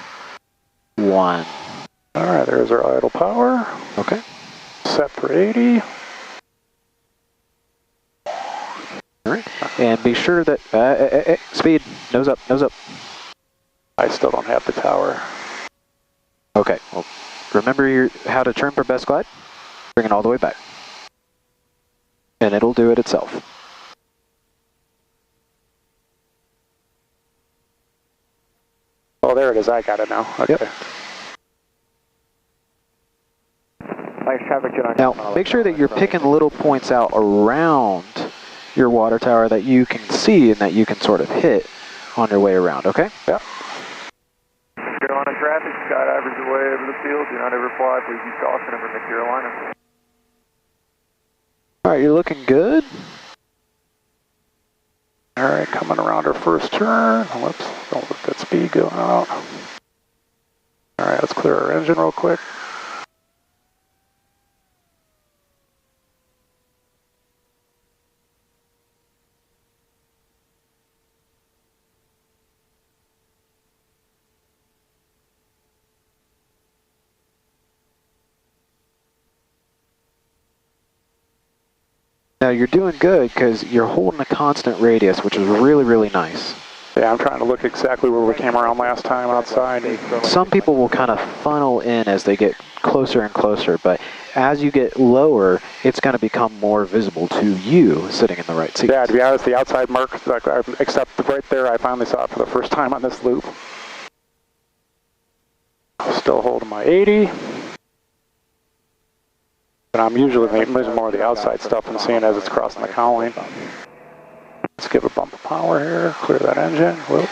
1. All right, there's our idle power. Okay. Set for 80. All right, and be sure that, speed, nose up, nose up. I still don't have the tower. Okay, well, remember how to trim for best glide? Bring it all the way back. And it'll do it itself. Oh, there it is, I got it now. Okay. Yep. traffic Now, make sure that you're picking little points out around your water tower that you can see and that you can sort of hit on your way around, okay? Yep. Carolina traffic, skydivers away over the field. Do not ever fly, please use caution over Mid Carolina. All right, you're looking good. All right, coming around our first turn. Whoops, don't let that speed go out. All right, let's clear our engine real quick. Now you're doing good because you're holding a constant radius, which is really, really nice. Yeah, I'm trying to look exactly where we came around last time outside. Some people will kind of funnel in as they get closer and closer, but as you get lower, it's going to become more visible to you sitting in the right seat. Yeah, to be honest, the outside mark, except right there, I finally saw it for the first time on this loop. Still holding my 80. But I'm usually using more of the outside stuff and seeing as it's crossing the cowling. Let's give a bump of power here, clear that engine. Whoop.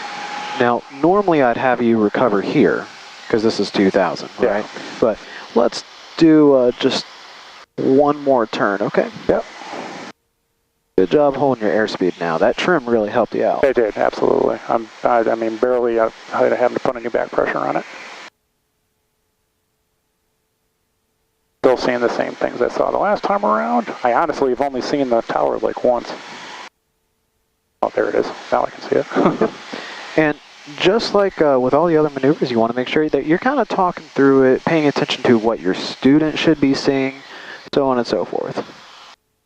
Now, normally I'd have you recover here, because this is 2000, yeah. Right? But let's do just one more turn, okay? Yep. Good job holding your airspeed now. That trim really helped you out. It did, absolutely. I mean, barely having to put any back pressure on it. Still seeing the same things I saw the last time around. I honestly have only seen the tower like once. Oh, there it is. Now I can see it. And just like with all the other maneuvers, you want to make sure that you're kind of talking through it, paying attention to what your student should be seeing, so on and so forth.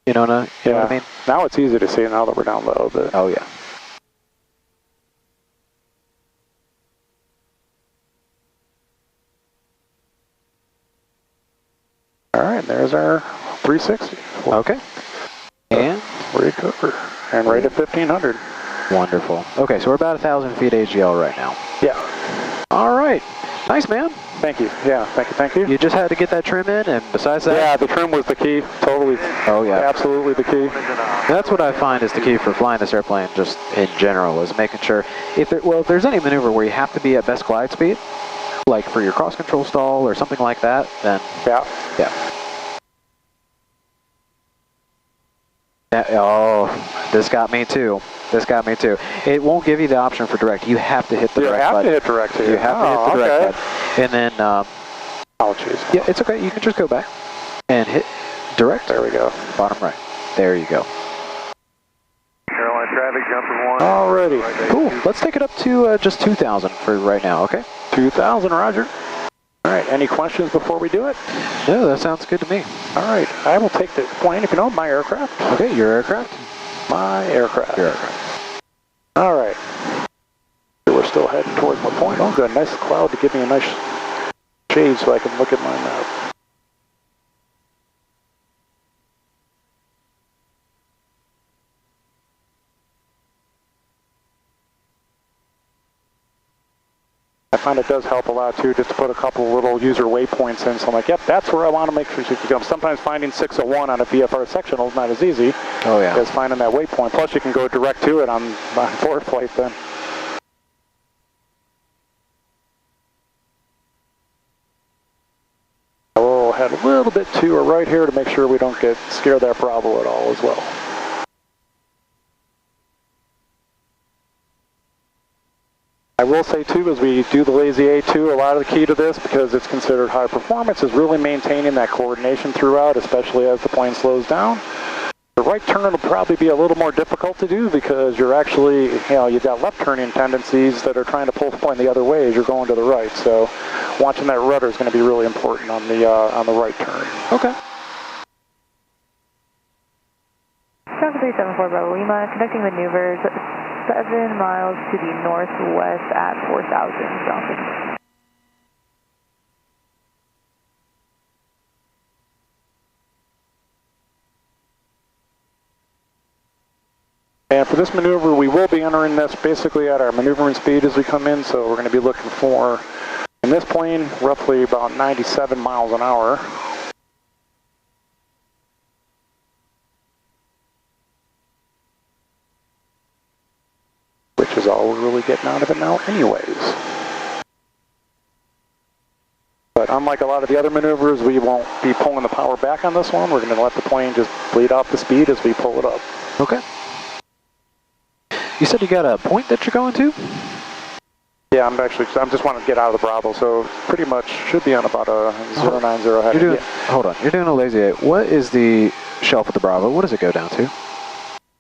You know what I mean? Now it's easy to see now that we're down low. But oh, yeah. All right, there's our 360. Okay. And? Recover. And right at 1500. Wonderful. Okay, so we're about 1,000 feet AGL right now. Yeah. All right. Nice, man. Thank you. Yeah, thank you. You just had to get that trim in, and besides that? Yeah, the trim was the key. Totally. Oh, yeah. Absolutely the key. That's what I find is the key for flying this airplane just in general, is making sure, if there's any maneuver where you have to be at best glide speed, like for your cross control stall or something like that, then yeah. This got me too. It won't give you the option for direct. You have to hit the direct button. You have to hit direct here. You have to hit the direct button. And then, oh, jeez. Yeah, it's okay. You can just go back and hit direct. There we go. Bottom right. There you go. Carolina traffic, jumper 1. Alrighty. Cool. Let's take it up to just 2,000 for right now, okay? 2,000, roger. All right, any questions before we do it? No, that sounds good to me. All right, I will take the plane, if you know, my aircraft. Okay, your aircraft? My aircraft. Your aircraft. All right. We're still heading towards my point. Oh, good, nice cloud to give me a nice shade so I can look at my map. I find it does help a lot too, just to put a couple little user waypoints in. So I'm like, yep, that's where I want to make sure you can go. Sometimes finding 601 on a VFR sectional is not as easy as finding that waypoint. Plus you can go direct to it on forward flight then. I will head a little bit to our right here to make sure we don't get scared that Bravo at all as well. I will say too, as we do the lazy A2, a lot of the key to this, because it's considered high performance, is really maintaining that coordination throughout, especially as the plane slows down. The right turn will probably be a little more difficult to do because you're actually, you've got left turning tendencies that are trying to pull the plane the other way as you're going to the right. So watching that rudder is going to be really important on the right turn. Okay. Traffic 374 Bravo Lima, conducting maneuvers 7 miles to the northwest at 4,000 Johnson. And for this maneuver, we will be entering this basically at our maneuvering speed as we come in, so we're going to be looking for, in this plane, roughly about 97 miles an hour. Which is all we're really getting out of it now anyways. But unlike a lot of the other maneuvers, we won't be pulling the power back on this one. We're going to let the plane just bleed off the speed as we pull it up. Okay. You said you got a point that you're going to? Yeah, I'm just wanting to get out of the Bravo, so pretty much should be on about a 090 heading. Hold on, you're doing a lazy 8. What is the shelf of the Bravo? What does it go down to?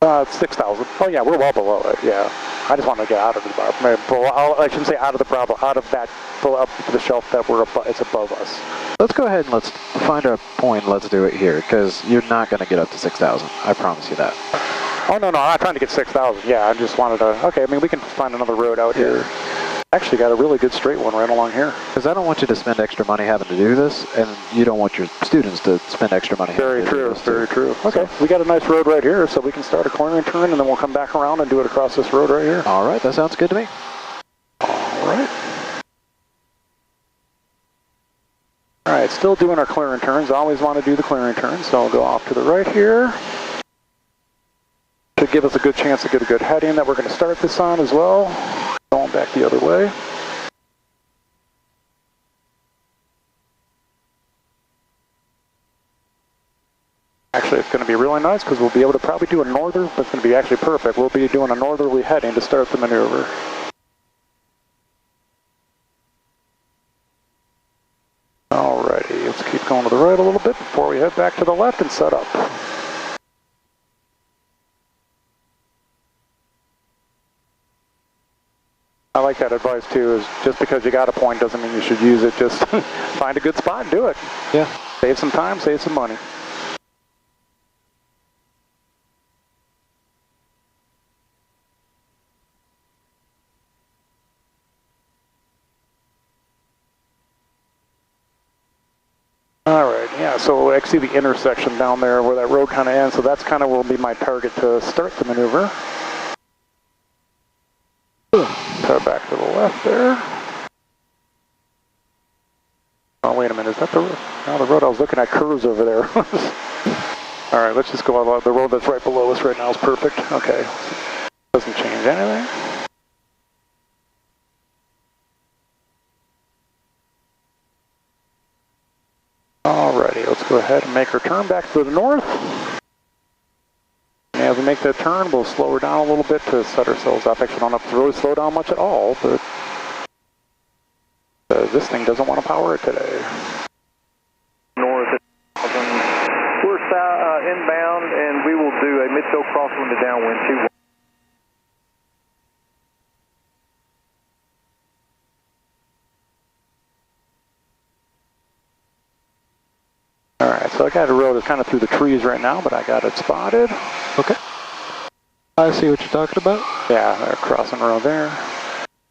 It's 6,000. Oh yeah, we're well below it, yeah. I just want to get out of the Bravo. I shouldn't say out of the Bravo, out of that, pull up to the shelf that it's above us. Let's go ahead and let's find a point. Let's do it here, because you're not going to get up to 6,000. I promise you that. Oh, no, I'm not trying to get 6,000. Yeah, I just wanted to, okay, I mean, we can find another road out here. Actually got a really good straight one right along here. Because I don't want you to spend extra money having to do this, and you don't want your students to spend extra money having to do this. Very true. Okay, we got a nice road right here, so we can start a cornering turn, and then we'll come back around and do it across this road right here. All right, that sounds good to me. All right. All right, still doing our clearing turns. Always want to do the clearing turns, so I'll go off to the right here. Should give us a good chance to get a good heading that we're going to start this on as well. Going back the other way. Actually, it's going to be really nice because we'll be able to probably do a norther, but it's going to be actually perfect. We'll be doing a northerly heading to start the maneuver. Alrighty, let's keep going to the right a little bit before we head back to the left and set up. I like that advice too, is just because you got a point doesn't mean you should use it. Just find a good spot and do it. Yeah. Save some time, save some money. Alright, yeah, so I see the intersection down there where that road kind of ends, so that's kind of will be my target to start the maneuver. Cut back to the left there. Oh, wait a minute, is that the road? No, the road I was looking at curves over there. Alright, let's just go on the road that's right below us right now is perfect. Okay, doesn't change anything. Alrighty, let's go ahead and make her turn back to the north. And as we make that turn, we'll slow her down a little bit to set ourselves up. Actually, don't have to really slow down much at all, but this thing doesn't want to power it today. North, we're inbound, and we will do a midfield crosswind to downwind 21. Alright, so I got a road that's kind of through the trees right now, but I got it spotted. Okay. I see what you're talking about. Yeah, they're crossing the road there.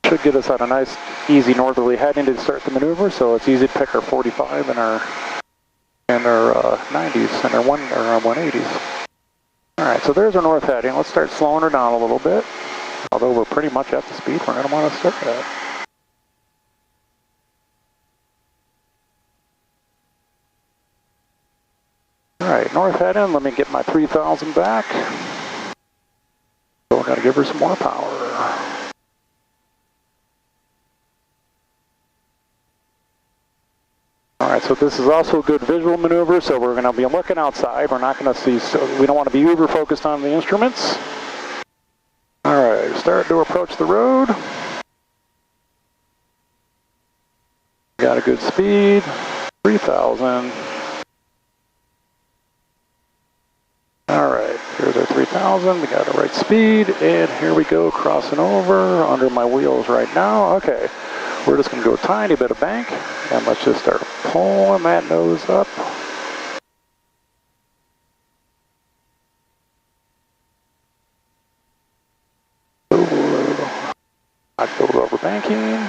Should get us on a nice, easy northerly heading to start the maneuver, so it's easy to pick our 45 and our 90s and our 180s. Alright, so there's our north heading. Let's start slowing her down a little bit. Although we're pretty much at the speed we're going to want to start at. Alright, north heading, let me get my 3,000 back. So we're going to give her some more power. Alright, so this is also a good visual maneuver, so we're going to be looking outside. We're not going to see, so we don't want to be uber focused on the instruments. Alright, start to approach the road. Got a good speed, 3,000. Alright, here's our 3,000, we got the right speed, and here we go, crossing over, under my wheels right now. Okay, we're just going to go a tiny bit of bank, and let's just start pulling that nose up. Ooh, not go over banking.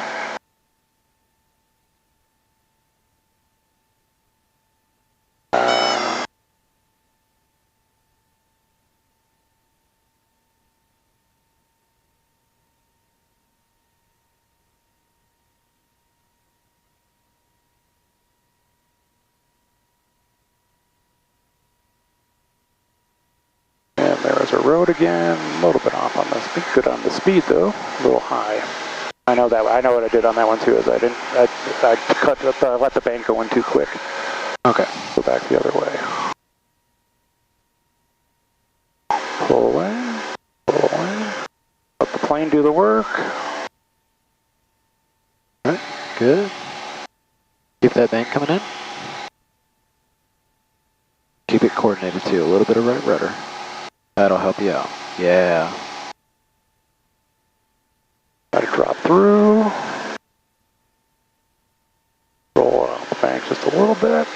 There's a road again, a little bit off on the speed, good on the speed though, a little high. I know what I did on that one too, is I let the bank go in too quick. Okay, go back the other way. Pull in, let the plane do the work. Alright, good. Keep that bank coming in. Keep it coordinated too, a little bit of right rudder. That'll help you out. Yeah. Gotta drop through. Roll out the bank just a little bit.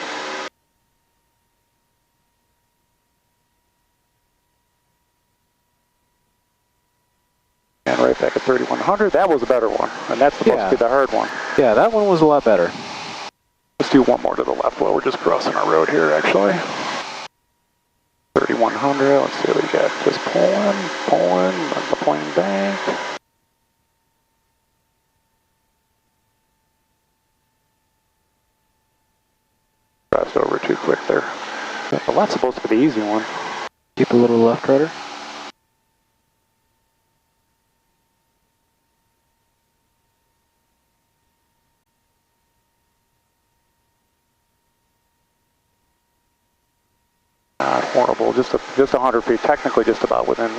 And right back at 3,100. That was a better one. And that's supposed to be the hard one. Yeah, that one was a lot better. Let's do one more to the left while we're just crossing our road here, actually. 3,100, let's see what we got. Just pulling, let the plane bank. Crossed over too quick there. Well, that's supposed to be the easy one. Keep a little left rudder. Not horrible, just 100 feet, technically just about within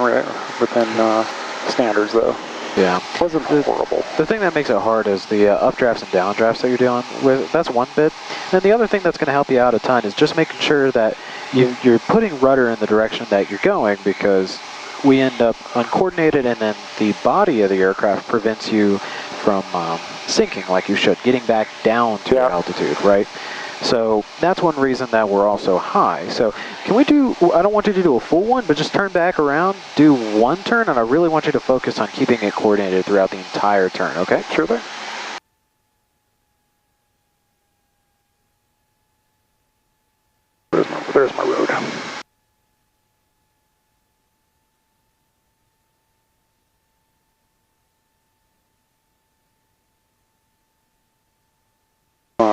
standards though. Yeah. Wasn't horrible. The thing that makes it hard is the updrafts and downdrafts that you're dealing with. That's one bit. And the other thing that's going to help you out a ton is just making sure that you're putting rudder in the direction that you're going, because we end up uncoordinated and then the body of the aircraft prevents you from sinking like you should, getting back down to your altitude, right? So that's one reason that we're also high. So can we do, I don't want you to do a full one, but just turn back around, do one turn, and I really want you to focus on keeping it coordinated throughout the entire turn, okay? Sure thing.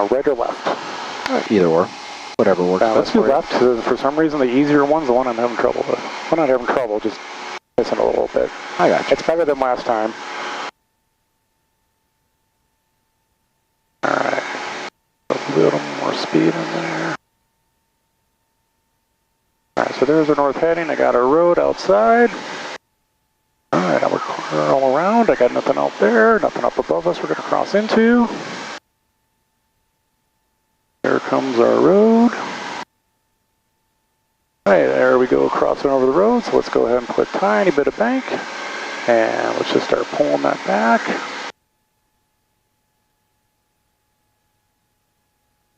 right or left? Either or. Whatever works best let's do for you. left. For some reason, the easier one's the one I'm having trouble with. Well, not having trouble, just missing a little bit. I got you. It's better than last time. Alright. A little more speed in there. Alright, so there's our north heading. I got our road outside. Alright, now we're all around. I got nothing out there, nothing up above us we're going to cross into. There comes our road. Alright, there we go, crossing over the road. So let's go ahead and put a tiny bit of bank. And let's just start pulling that back.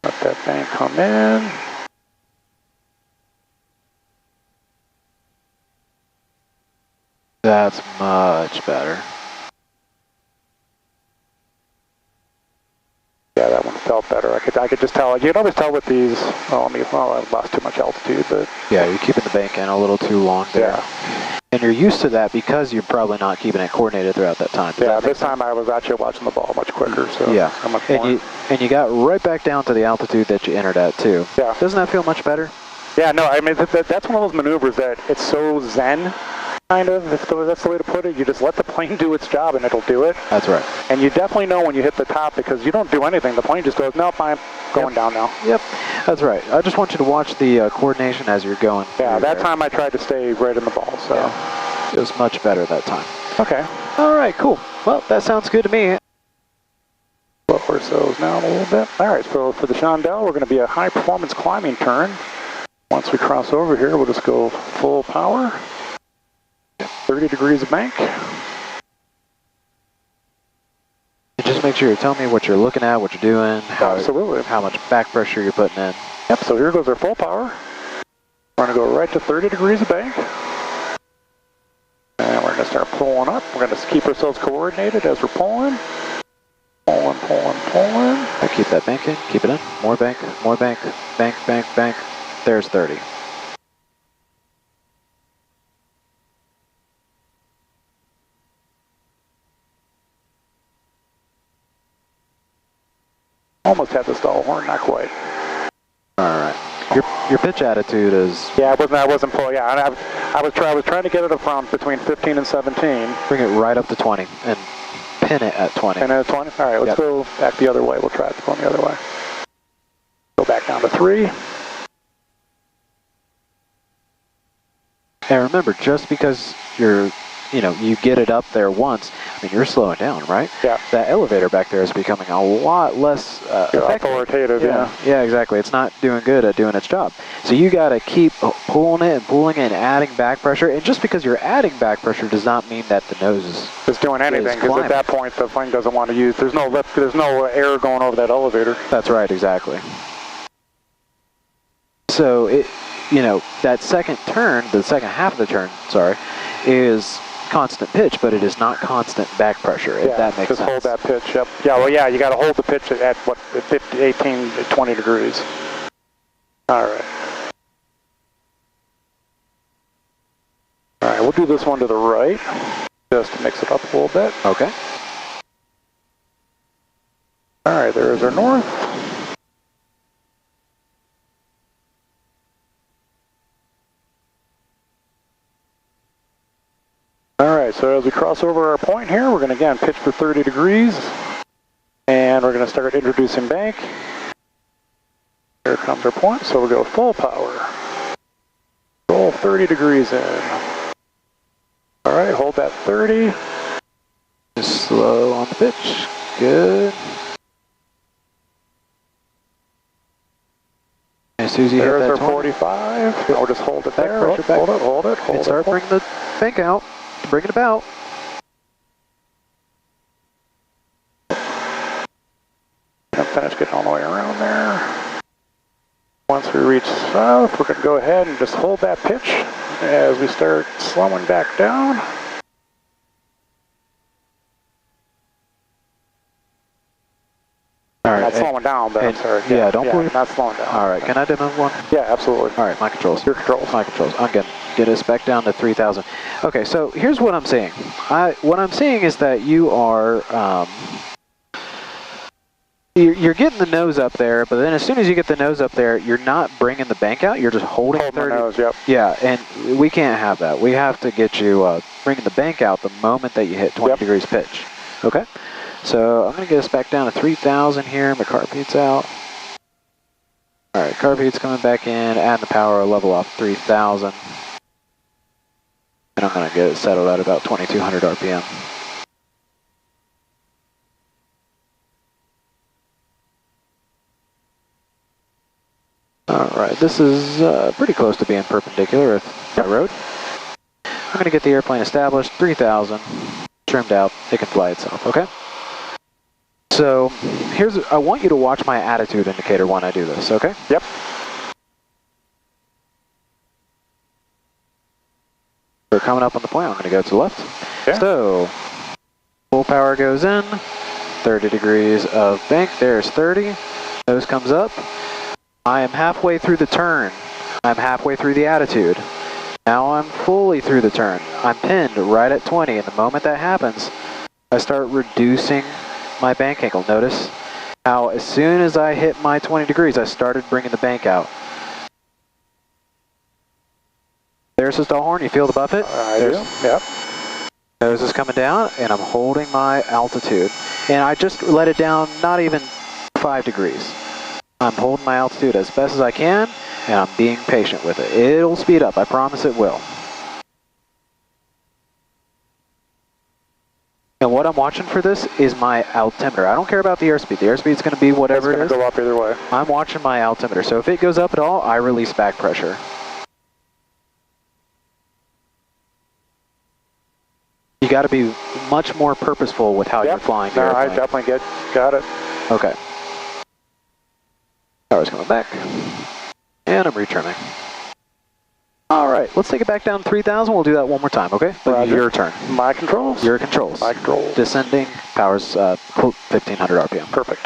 Let that bank come in. That's much better. Yeah, that one felt better. I could just tell. You can always tell with these. I lost too much altitude, but yeah, you're keeping the bank in a little too long there. Yeah. And you're used to that because you're probably not keeping it coordinated throughout that time. Yeah, this time I was actually watching the ball much quicker. So yeah, and you got right back down to the altitude that you entered at too. Yeah. Doesn't that feel much better? Yeah, no, I mean that's one of those maneuvers that it's so zen. Kind of, that's the way to put it. You just let the plane do its job and it'll do it. That's right. And you definitely know when you hit the top because you don't do anything. The plane just goes, nope, I'm going down now. Yep, that's right. I just want you to watch the coordination as you're going. Yeah, that time I tried to stay right in the ball, so. Yeah. It was much better that time. Okay. All right, cool. Well, that sounds good to me. Lower ourselves down a little bit. All right, so for the Chandelle, we're going to be a high performance climbing turn. Once we cross over here, we'll just go full power. 30 degrees of bank. And just make sure you tell me what you're looking at, what you're doing, Absolutely. How much back pressure you're putting in. Yep, so here goes our full power. We're going to go right to 30 degrees of bank. And we're going to start pulling up. We're going to keep ourselves coordinated as we're pulling. Pulling, pulling, pulling. Okay, keep that bank in, keep it in. More bank, bank, bank, bank. There's 30. Almost had the stall horn, not quite. All right. Your pitch attitude is. Yeah, I wasn't pulling. Yeah, I was trying to get it around between 15 and 17. Bring it right up to 20 and pin it at 20. Pin it at 20. All right, let's go back the other way. We'll try it going the other way. Go back down to 3. And remember, just because you get it up there once, I mean, you're slowing down, right? Yeah. That elevator back there is becoming a lot less authoritative, yeah. Yeah, exactly. It's not doing good at doing its job. So you got to keep pulling it and adding back pressure. And just because you're adding back pressure does not mean that the nose is doing anything, because at that point the plane doesn't want to use. There's no lift. There's no air going over that elevator. That's right, exactly. So that second turn, the second half of the turn, is constant pitch, but it is not constant back pressure, if that makes sense. Just hold that pitch up. Yeah, well, yeah, you got to hold the pitch at what, 50, 18, 20 degrees. All right. All right, we'll do this one to the right, just to mix it up a little bit. Okay. All right, there's our north. All right, so as we cross over our point here, we're going to again pitch for 30 degrees, and we're going to start introducing bank. Here comes our point, so we'll go full power. Roll 30 degrees in. All right, hold that 30. Just slow on the pitch. Good. As soon as you hit that There's our 45. We'll just hold it there. Hold it. And start bringing the bank out. Bring it about. And finish getting all the way around there. Once we reach south, we're going to go ahead and just hold that pitch as we start slowing back down. All right, not slowing down, but I'm sorry. Yeah, don't worry. Not slowing down. All right, can I demo one? Yeah, absolutely. All right, my controls. Your controls. My controls. I'm going to get us back down to 3,000. Okay, so here's what I'm seeing. What I'm seeing is that you are You're getting the nose up there, but then as soon as you get the nose up there, you're not bringing the bank out, you're just holding 30. The nose, yep. Yeah, and we can't have that. We have to get you bringing the bank out the moment that you hit 20 degrees pitch. Okay? So I'm going to get us back down to 3,000 here. My carb heat's out. All right, carb heat's coming back in, adding the power, level off 3,000. And I'm going to get it settled at about 2,200 RPM. Alright, this is pretty close to being perpendicular with my road. I'm going to get the airplane established, 3,000, trimmed out, it can fly itself, okay? So, I want you to watch my attitude indicator when I do this, okay? Yep. We're coming up on the point, I'm going to go to the left. Yeah. So, full power goes in, 30 degrees of bank, there's 30, nose comes up. I am halfway through the turn. I'm halfway through the attitude. Now I'm fully through the turn. I'm pinned right at 20, and the moment that happens, I start reducing my bank angle. Notice how as soon as I hit my 20 degrees, I started bringing the bank out. There's the stall horn. You feel the buffet? I do, yep. Nose is coming down, and I'm holding my altitude. And I just let it down not even 5 degrees. I'm holding my altitude as best as I can, and I'm being patient with it. It'll speed up, I promise it will. And what I'm watching for this is my altimeter. I don't care about the airspeed. The airspeed's going to be whatever it is. It's going to go up either way. I'm watching my altimeter, so if it goes up at all, I release back pressure. You got to be much more purposeful with how you're flying the airplane. I definitely got it. Okay. Power's coming back, and I'm retrimming. All right, let's take it back down to 3,000. We'll do that one more time, okay? Roger. Your turn. My controls? Your controls. My controls. Descending, power's 1,500 RPM. Perfect.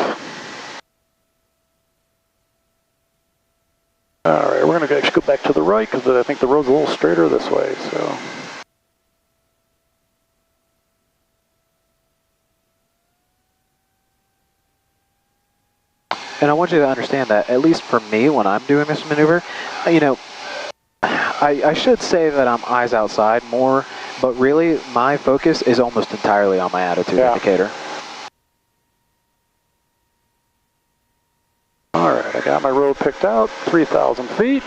All right, we're going to actually go back to the right because I think the road's a little straighter this way, so. And I want you to understand that, at least for me, when I'm doing this maneuver, you know, I should say that I'm eyes outside more, but really my focus is almost entirely on my attitude indicator. All right, I got my road picked out, 3,000 feet.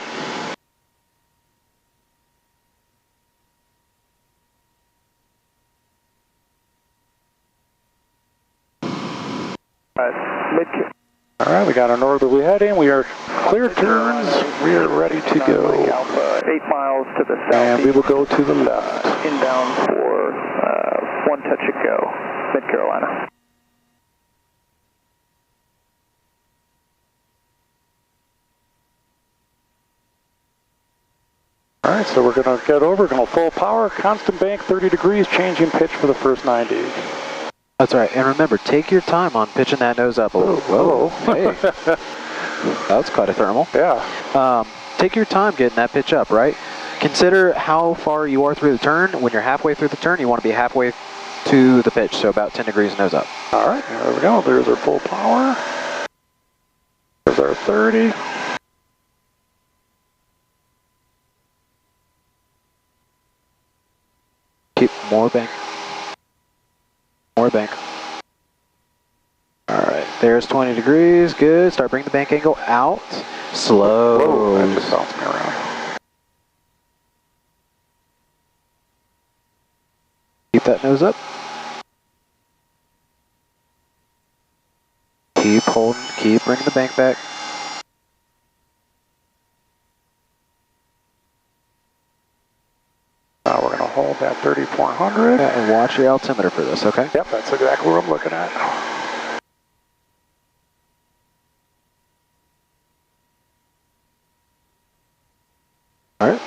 All right, we got our northerly heading. We are clear turns. We are ready to go. 8 miles to the south. And we will go to the left. Inbound for one touch and go, Mid-Carolina. All right, so we're going to get over, going to full power, constant bank, 30 degrees, changing pitch for the first 90. That's right, and remember, take your time on pitching that nose up a little. Whoa. Hey. That's quite a thermal. Yeah. Take your time getting that pitch up, right? Consider how far you are through the turn. When you're halfway through the turn, you want to be halfway to the pitch, so about 10 degrees nose up. All right, there we go. There's our full power. There's our 30. Keep more bank. More bank. All right, there's 20 degrees. Good. Start bringing the bank angle out. Slow. Whoa, that just bounced me around. Keep that nose up. Keep holding. Keep bringing the bank back. Now we're going to hold that 3,400. Yeah, and watch your altimeter for this, okay? Yep, that's exactly what I'm looking at. All right.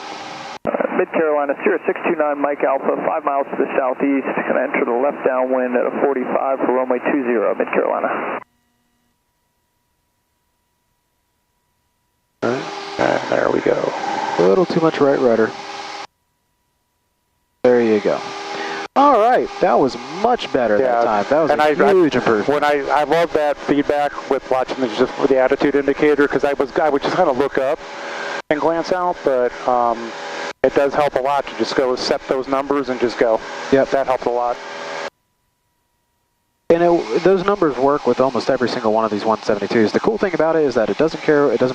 Mid-Carolina, Sierra 629, Mike Alpha, 5 miles to the southeast. Going to enter the left downwind at a 45 for runway 20, Mid-Carolina. All right. And there we go. A little too much right rudder. There you go. All right, that was much better that time. That was a huge improvement. I love that feedback with watching just the attitude indicator, because I would just kind of look up and glance out, but it does help a lot to just go set those numbers and just go. Yep. That helped a lot. And those numbers work with almost every single one of these 172s. The cool thing about it is that it doesn't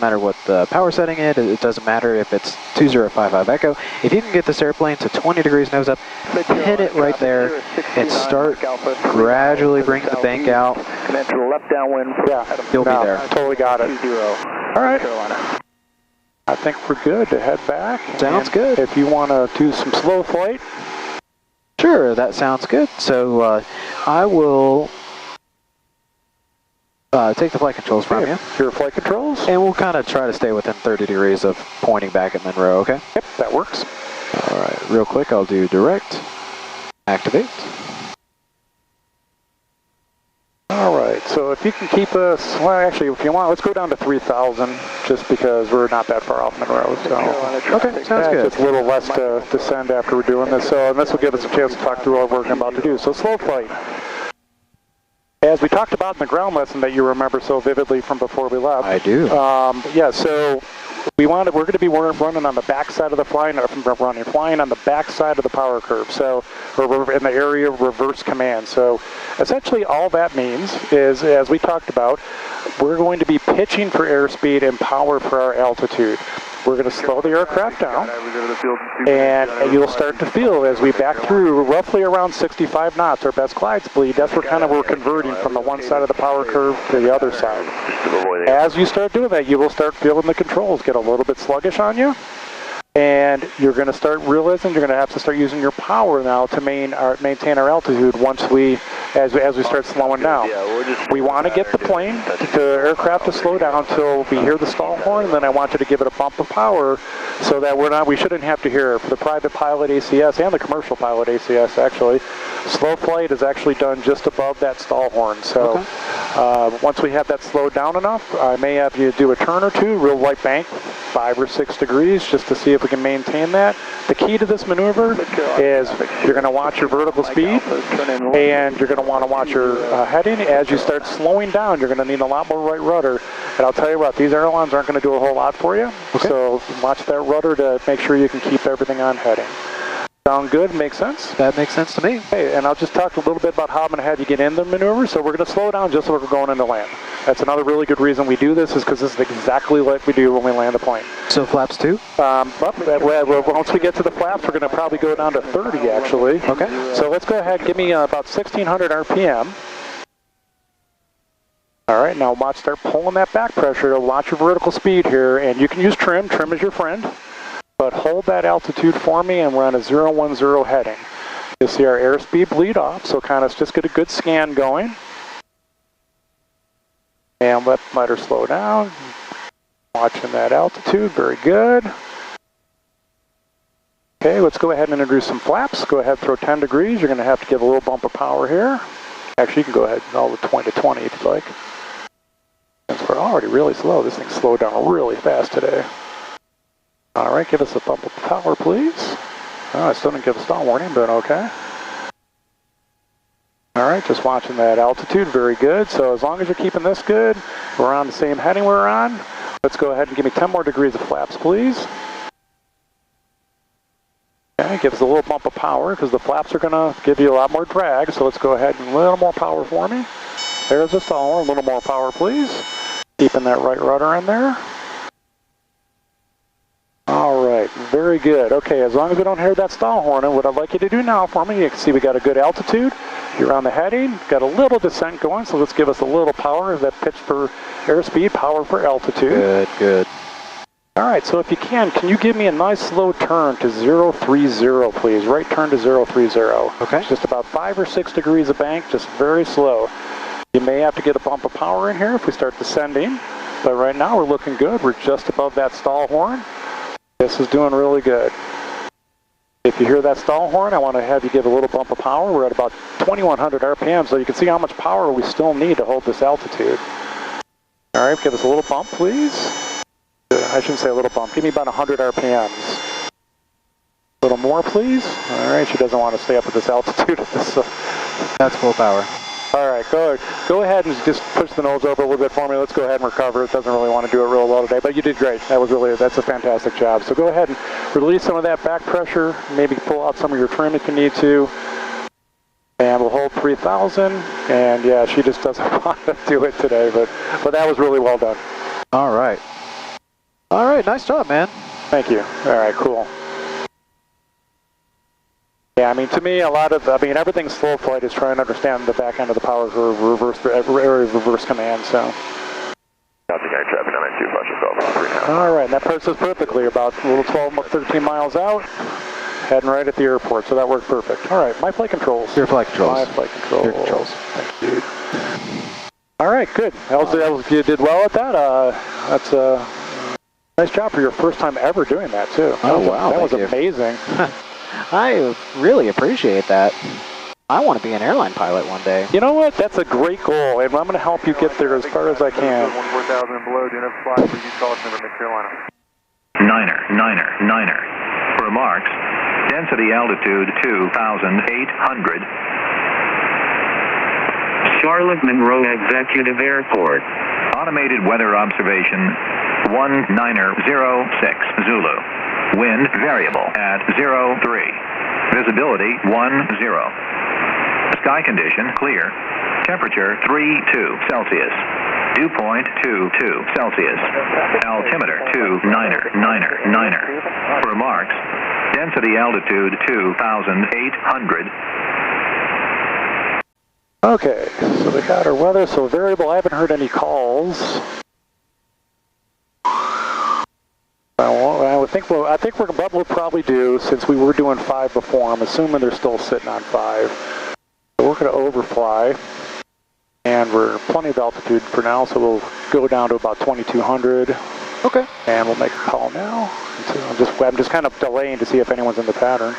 matter what the power setting is, it doesn't matter if it's 2055 Echo. If you can get this airplane to 20 degrees nose up, hit it right there, and start gradually bringing the bank out, left downwind. You'll be there. Totally got it. All right. I think we're good to head back. Sounds good. If you want to do some slow flight. Sure, that sounds good. So I will take the flight controls from you. Your flight controls. And we'll kind of try to stay within 30 degrees of pointing back at Monroe, okay? Yep, that works. All right, real quick, I'll do direct, activate. All right, so if you can keep us, well, actually, if you want, let's go down to 3,000, just because we're not that far off Monroe. So. Okay, sounds good. Just a little less to descend after we're doing this, and this will give us a chance to talk through what we're about to do. So slow flight. As we talked about in the ground lesson that you remember so vividly from before we left. I do. Yeah, so we're going to be running on the back side of the flying on the back side of the power curve. So we're in the area of reverse command. So essentially all that means is, as we talked about, we're going to be pitching for airspeed and power for our altitude. We're going to slow the aircraft down, and you'll start to feel as we back through roughly around 65 knots, our best glide speed. That's where we're converting from the one side of the power curve to the other side. As you start doing that, you will start feeling the controls get a little bit sluggish on you, and you're going to start realizing you're going to have to start using your power now to maintain our altitude as we start slowing down. We want to get the aircraft to slow down until we hear the stall horn, and then I want you to give it a bump of power so that we shouldn't have to hear it. For the private pilot ACS and the commercial pilot ACS, actually, slow flight is actually done just above that stall horn. So once we have that slowed down enough, I may have you do a turn or two, real light bank, 5 or 6 degrees, just to see if we can maintain that. The key to this maneuver is you're going to watch your vertical speed, and you're going to want to watch your heading. As you start slowing down, you're going to need a lot more right rudder. And I'll tell you what, these airlines aren't going to do a whole lot for you. Okay. So watch that rudder to make sure you can keep everything on heading. Sound good? Make sense? That makes sense to me. Hey, and I'll just talk a little bit about how I'm going to have you get in the maneuver. So we're going to slow down just so we're going into land. That's another really good reason we do this, is because this is exactly what we do when we land the plane. So flaps too? Once we get to the flaps, we're going to probably go down to 30, actually. Okay. So let's go ahead and give me about 1,600 RPM. All right, now watch, start pulling that back pressure. Watch your vertical speed here, and you can use trim. Trim is your friend. But hold that altitude for me, and we're on a 010 heading. You'll see our airspeed bleed off, so kind of just get a good scan going. And let her slow down. Watching that altitude, very good. Okay, let's go ahead and introduce some flaps. Go ahead and throw 10 degrees. You're going to have to give a little bump of power here. Actually, you can go ahead and all the 20 to 20 if you'd like. Since we're already really slow, this thing slowed down really fast today. All right, give us a bump of power, please. Oh, I still didn't give a stall warning, but okay. All right, just watching that altitude, very good. So as long as you're keeping this good, we're on the same heading we're on. Let's go ahead and give me 10 more degrees of flaps, please. Okay, give us a little bump of power, because the flaps are going to give you a lot more drag. So let's go ahead and a little more power for me. There's the stall, a little more power, please. Keeping that right rudder in there. All right, very good. Okay, as long as we don't hear that stall horn, and what I'd like you to do now for me, you can see we got a good altitude. You're on the heading, got a little descent going, so let's give us a little power. That pitch for airspeed, power for altitude. Good, good. All right, so if you can you give me a nice slow turn to 030, please? Right turn to 030. Okay. It's just about 5 or 6 degrees of bank, just very slow. You may have to get a bump of power in here if we start descending, but right now we're looking good. We're just above that stall horn. This is doing really good. If you hear that stall horn, I want to have you give a little bump of power. We're at about 2,100 RPM, so you can see how much power we still need to hold this altitude. All right, give us a little bump, please. I shouldn't say a little bump. Give me about 100 RPMs. A little more, please. All right, she doesn't want to stay up at this altitude. That's full power. All right, go ahead and just push the nose over a little bit for me. Let's go ahead and recover. It doesn't really want to do it real well today, but you did great. That's a fantastic job. So go ahead and release some of that back pressure. Maybe pull out some of your trim if you need to. And we'll hold 3,000. And yeah, she just doesn't want to do it today, but that was really well done. All right. All right, nice job, man. Thank you. All right, cool. Yeah, I mean, to me, everything slow flight is trying to understand the back end of the power curve, reverse command, so. All right, and that puts us perfectly about a little 13 miles out, heading right at the airport, so that worked perfect. All right, my flight controls. Your flight controls. My flight controls. Your controls. Thank you. All right, good. You did well at that. That's a nice job for your first time ever doing that, too. Wow, that was amazing. I really appreciate that. I want to be an airline pilot one day. You know what? That's a great goal, and I'm going to help you get there as far as I can. 14,000 and below, do not fly for Utah, North Carolina. Niner. Remarks. Density altitude 2,800. Charlotte Monroe Executive Airport. Automated weather observation 1906 Zulu. Wind variable at 03. Visibility 10. Sky condition clear. Temperature 32 Celsius. Dew point 22 Celsius. Altimeter 29. Remarks. Density altitude 2,800. Okay, so we got our weather, so variable. I haven't heard any calls. I think what we'll probably do, since we were doing 5 before, I'm assuming they're still sitting on 5. So we're going to overfly, and we're plenty of altitude for now, so we'll go down to about 2,200. Okay. And we'll make a call now. I'm just kind of delaying to see if anyone's in the pattern.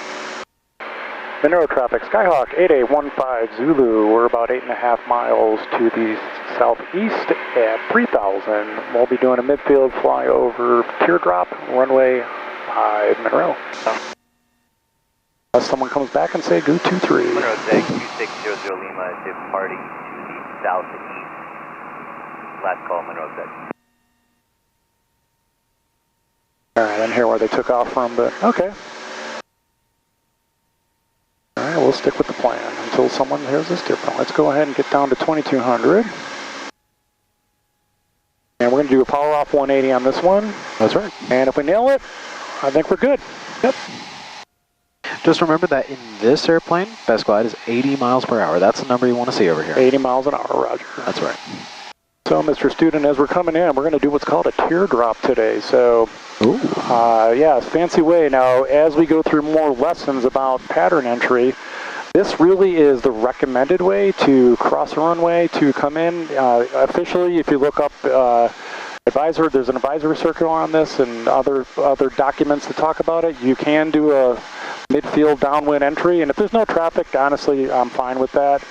Monroe traffic, Skyhawk 8815 Zulu. We're about 8.5 miles to the southeast at 3,000. We'll be doing a midfield fly over teardrop, runway 5 Monroe. Unless someone comes back and say go 23. Monroe Deck 2600 Lima, departing to the southeast. Last call, Monroe Deck. All right, I didn't hear where they took off from, but okay. All right, we'll stick with the plan until someone hears us different. Let's go ahead and get down to 2,200. And we're going to do a power off 180 on this one. That's right. And if we nail it, I think we're good. Yep. Just remember that in this airplane, best glide is 80 miles per hour. That's the number you want to see over here. 80 miles an hour, Roger. That's right. So, Mr. Student, as we're coming in, we're going to do what's called a teardrop today. So, yeah, fancy way. Now, as we go through more lessons about pattern entry, this really is the recommended way to cross a runway, to come in. Officially, if you look up there's an advisory circular on this and other documents that talk about it. You can do a midfield downwind entry, and if there's no traffic, honestly, I'm fine with that.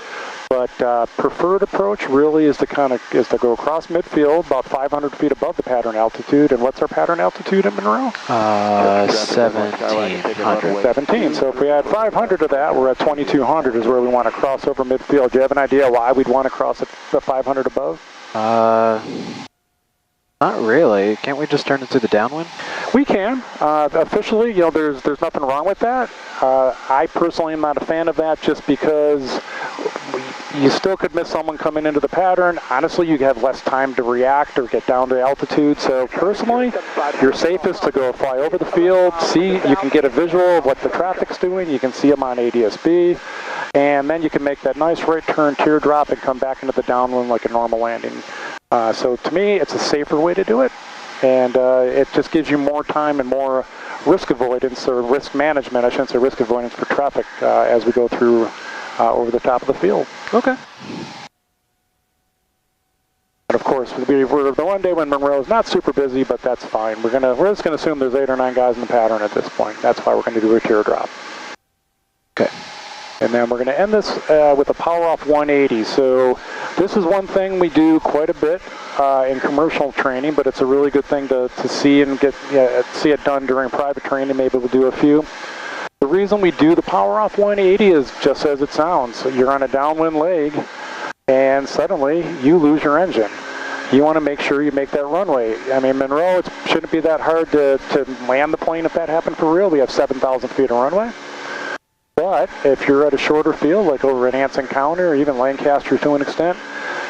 But preferred approach really is to go across midfield, about 500 feet above the pattern altitude. And what's our pattern altitude at Monroe? 1,700. 17. So if we add 500 of that, we're at 2,200 is where we want to cross over midfield. Do you have an idea why we'd want to cross at the 500 above? Not really. Can't we just turn it to the downwind? We can. Officially, there's nothing wrong with that. I personally am not a fan of that just because you still could miss someone coming into the pattern. Honestly, you have less time to react or get down to altitude. So personally, you're safest to go fly over the field, you can get a visual of what the traffic's doing. You can see them on ADS-B. And then you can make that nice right turn teardrop and come back into the downwind like a normal landing. So to me, it's a safer way to do it. And it just gives you more time and more risk avoidance, or risk management, I shouldn't say risk avoidance, for traffic as we go through over the top of the field. Okay. And of course, we're the one day when Monroe is not super busy, but that's fine. We're just gonna assume there's 8 or 9 guys in the pattern at this point. That's why we're gonna do a teardrop. Okay. And then we're going to end this with a power off 180. So this is one thing we do quite a bit in commercial training, but it's a really good thing to see and see it done during private training. Maybe we'll do a few. The reason we do the power off 180 is just as it sounds. So you're on a downwind leg, and suddenly you lose your engine. You want to make sure you make that runway. I mean, Monroe, it shouldn't be that hard to land the plane if that happened for real. We have 7,000 feet of runway. But if you're at a shorter field, like over at Anson County or even Lancaster to an extent,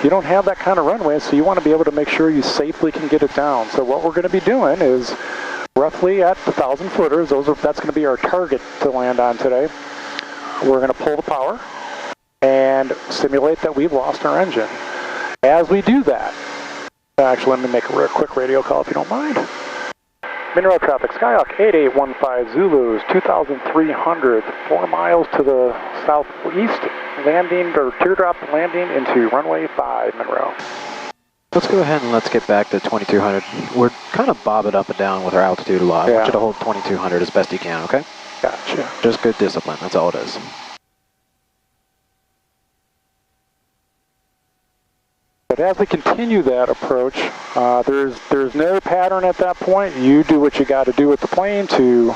you don't have that kind of runway, so you want to be able to make sure you safely can get it down. So what we're going to be doing is roughly at the 1,000 footers, that's going to be our target to land on today. We're going to pull the power and simulate that we've lost our engine. As we do that, actually, let me make a real quick radio call if you don't mind. Monroe traffic, Skyhawk 8815 Zulu is 2,300, 4 miles to the southeast, landing or teardrop landing into runway 5, Monroe. Let's go ahead and let's get back to 2,200. We're kind of bobbing up and down with our altitude a lot. I want you to hold 2,200 as best you can, okay? Gotcha. Just good discipline, that's all it is. But as we continue that approach, there's no pattern at that point. You do what you got to do with the plane to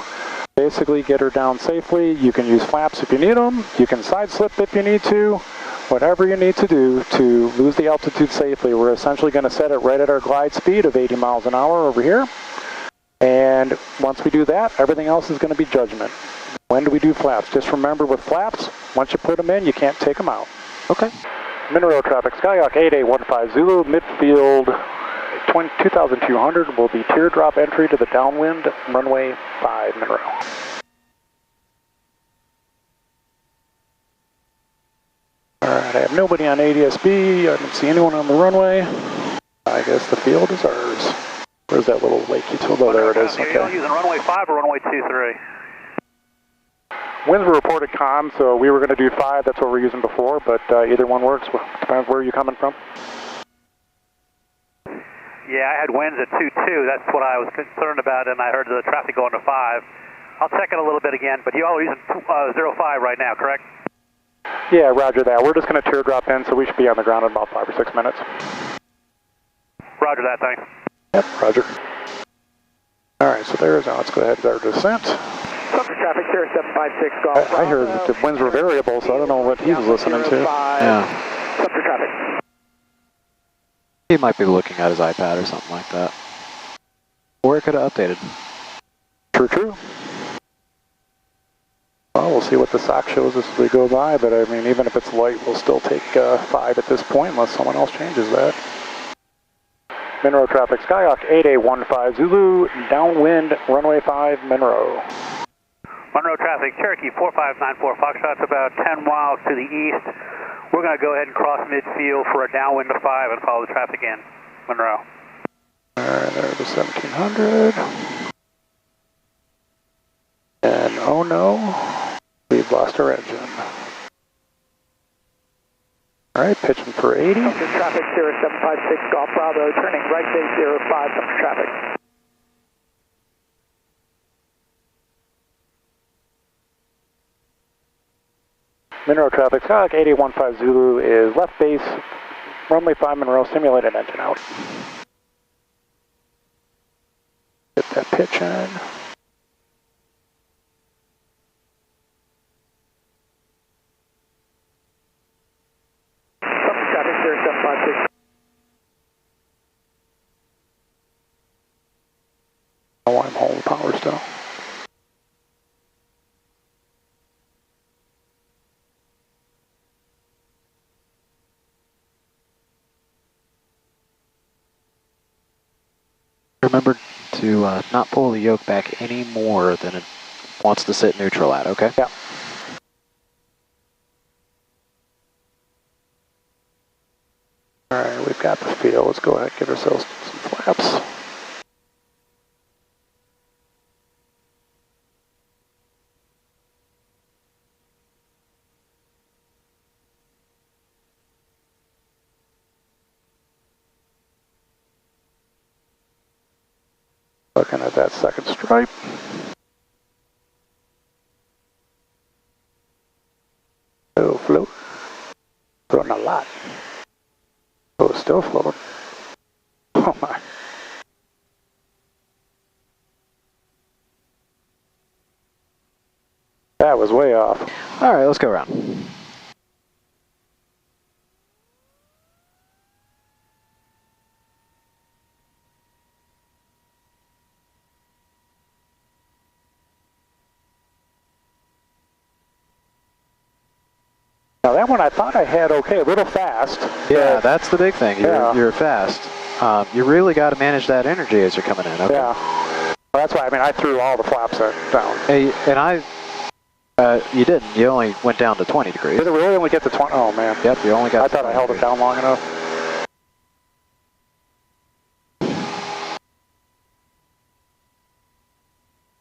basically get her down safely. You can use flaps if you need them. You can side slip if you need to. Whatever you need to do to lose the altitude safely. We're essentially going to set it right at our glide speed of 80 miles an hour over here. And once we do that, everything else is going to be judgment. When do we do flaps? Just remember with flaps, once you put them in, you can't take them out. Okay. Monroe traffic, Skyhawk 8815 Zulu, midfield 2,200 will be teardrop entry to the downwind, runway 5, Monroe. Alright, I have nobody on ADSB, I don't see anyone on the runway. I guess the field is ours. Where's that little lake you told? Oh, there it is, okay. Are you using runway 5 or runway 23? Winds were reported calm, so we were going to do 5, that's what we're using before, but either one works, depends where you're coming from. Yeah, I had winds at 2-2, that's what I was concerned about, and I heard the traffic going to 5. I'll check it a little bit again, but you all are using 05 right now, correct? Yeah, roger that. We're just going to teardrop in, so we should be on the ground in about 5 or 6 minutes. Roger that, thanks. Yep, roger. Alright, so there's, let's go ahead with our descent. Traffic 0756 Golf. I heard that the winds were variable, so I don't know what he was listening to. Yeah. Traffic. He might be looking at his iPad or something like that. Or it could have updated. True. Well, we'll see what the SOC shows us as we go by, but I mean, even if it's light, we'll still take 5 at this point unless someone else changes that. Monroe traffic, Skyhawk 8815 Zulu, downwind, runway 5, Monroe. Monroe traffic, Cherokee 4594 Foxtrot's about 10 miles to the east. We're going to go ahead and cross midfield for a downwind of 5 and follow the traffic in. Monroe. Alright, there's the 1700. And oh no, we've lost our engine. Alright, pitching for 80. Traffic 0756 Golf Bravo, turning right base 05 from traffic. Monroe traffic, Skyhawk 8815 Zulu is left base, runway 5 Monroe, simulated engine out. Get that pitch in. Traffic 0756. Oh, I'm holding power still. Remember to not pull the yoke back any more than it wants to sit neutral at, okay? Yeah. Alright, we've got the field. Let's go ahead and give ourselves some flaps. Looking at that second stripe. Oh, float. Floating a lot. Oh, it's still floating. Oh my. That was way off. All right, let's go around. Now that one I thought I had okay, a little fast. Yeah, that's the big thing. You're fast. You really got to manage that energy as you're coming in. Okay? Yeah. Well, that's why, I mean, I threw all the flaps down. Hey, and you didn't. You only went down to 20 degrees. Did it really only get to 20? Oh, man. Yep, you only got I thought I held it down long enough.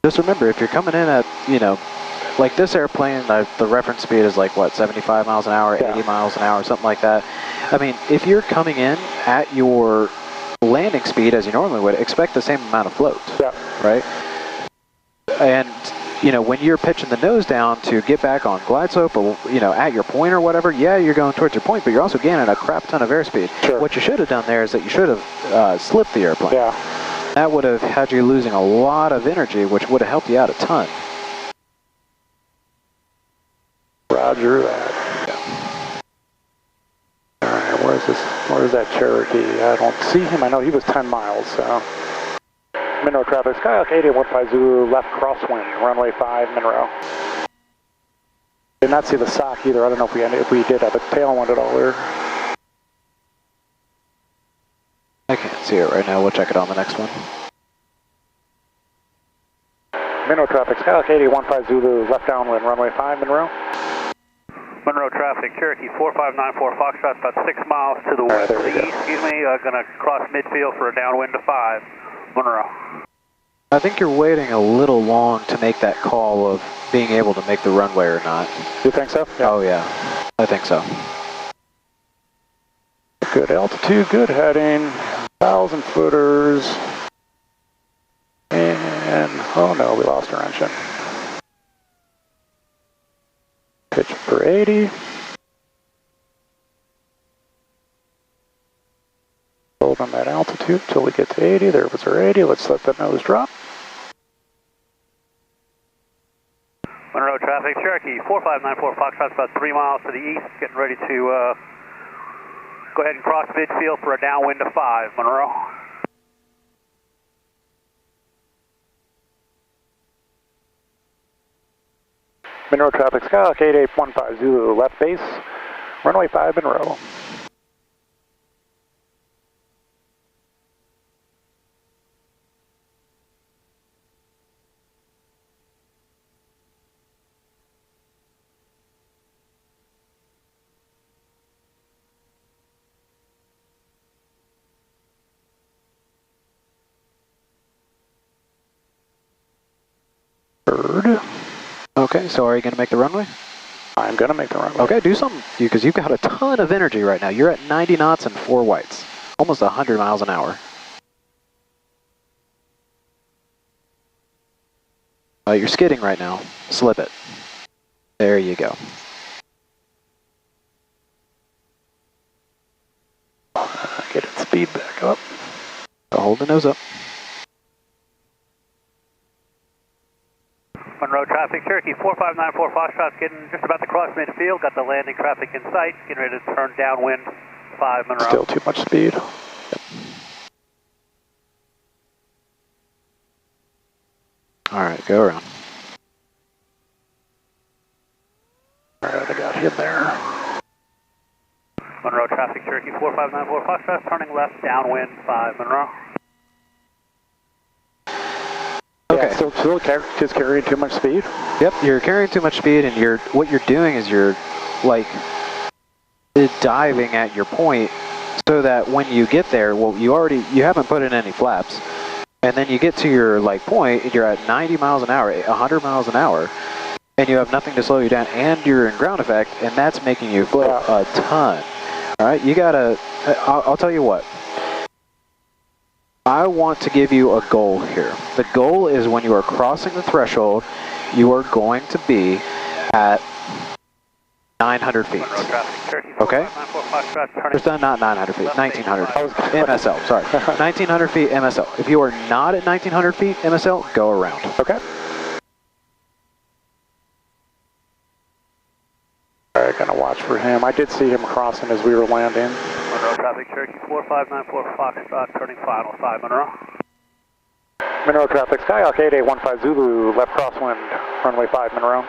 Just remember, if you're coming in at, like this airplane, the reference speed is like, what, 75 miles an hour, 80 miles an hour, something like that. I mean, if you're coming in at your landing speed as you normally would, expect the same amount of float, right? And, when you're pitching the nose down to get back on glide slope or, at your point or whatever, yeah, you're going towards your point, but you're also gaining a crap ton of airspeed. Sure. What you should have done there is that you should have slipped the airplane. Yeah. That would have had you losing a lot of energy, which would have helped you out a ton. Roger that. Yeah. All right, where's that Cherokee? I don't see him. I know he was 10 miles, so. Monroe traffic, Skyhawk 8815 Zulu, left crosswind, runway 5, Monroe. Did not see the sock either. I don't know if we did have a tail one at all there. I can't see it right now. We'll check it on the next one. Monroe traffic, Skyhawk 8815 Zulu, left downwind, runway 5, Monroe. Monroe traffic, Cherokee 4594 Foxtrot, about 6 miles to the west, to the east, excuse me, going to cross midfield for a downwind to 5, Monroe. I think you're waiting a little long to make that call of being able to make the runway or not. You think so? Yeah. Oh yeah, I think so. Good altitude, good heading, 1,000 footers, and oh no, we lost our engine. Pitch for 80. Hold on that altitude till we get to 80. There was our 80. Let's let the nose drop. Monroe traffic, Cherokee 4594 Foxtrot, about 3 miles to the east, getting ready to go ahead and cross midfield for a downwind to 5, Monroe. Monroe traffic, Skyhawk 8815 Zulu, left base, runway 5, Monroe. Bird. Okay, so are you going to make the runway? I'm going to make the runway. Okay, do something, because you've got a ton of energy right now. You're at 90 knots and 4 whites, almost 100 miles an hour. You're skidding right now. Slip it. There you go. Get its speed back up. Hold the nose up. Monroe traffic, Cherokee 4594 Foxtrot, getting just about to cross midfield, got the landing traffic in sight, getting ready to turn downwind 5, Monroe. Still too much speed. Alright, go around. Alright, I got him there. Monroe traffic, Cherokee 4594 Foxtrot, turning left downwind 5, Monroe. Okay. Yeah, still just carrying too much speed? Yep, you're carrying too much speed, and what you're doing is you're like diving at your point, so that when you get there, well, you haven't put in any flaps, and then you get to your point, and you're at 90 miles an hour, 100 miles an hour, and you have nothing to slow you down, and you're in ground effect, and that's making you float a ton. All right, you gotta. I'll tell you what. I want to give you a goal here. The goal is when you are crossing the threshold, you are going to be at 900 feet. Okay? Just not 900 feet, 1900. MSL, sorry. 1900 feet MSL. If you are not at 1900 feet MSL, go around. Okay. gotta watch for him. I did see him crossing as we were landing. Monroe traffic, Cherokee 4594 Foxtrot, turning final, 5 Monroe. Monroe traffic, Skyhawk 8815 Zulu, left crosswind, runway 5 Monroe.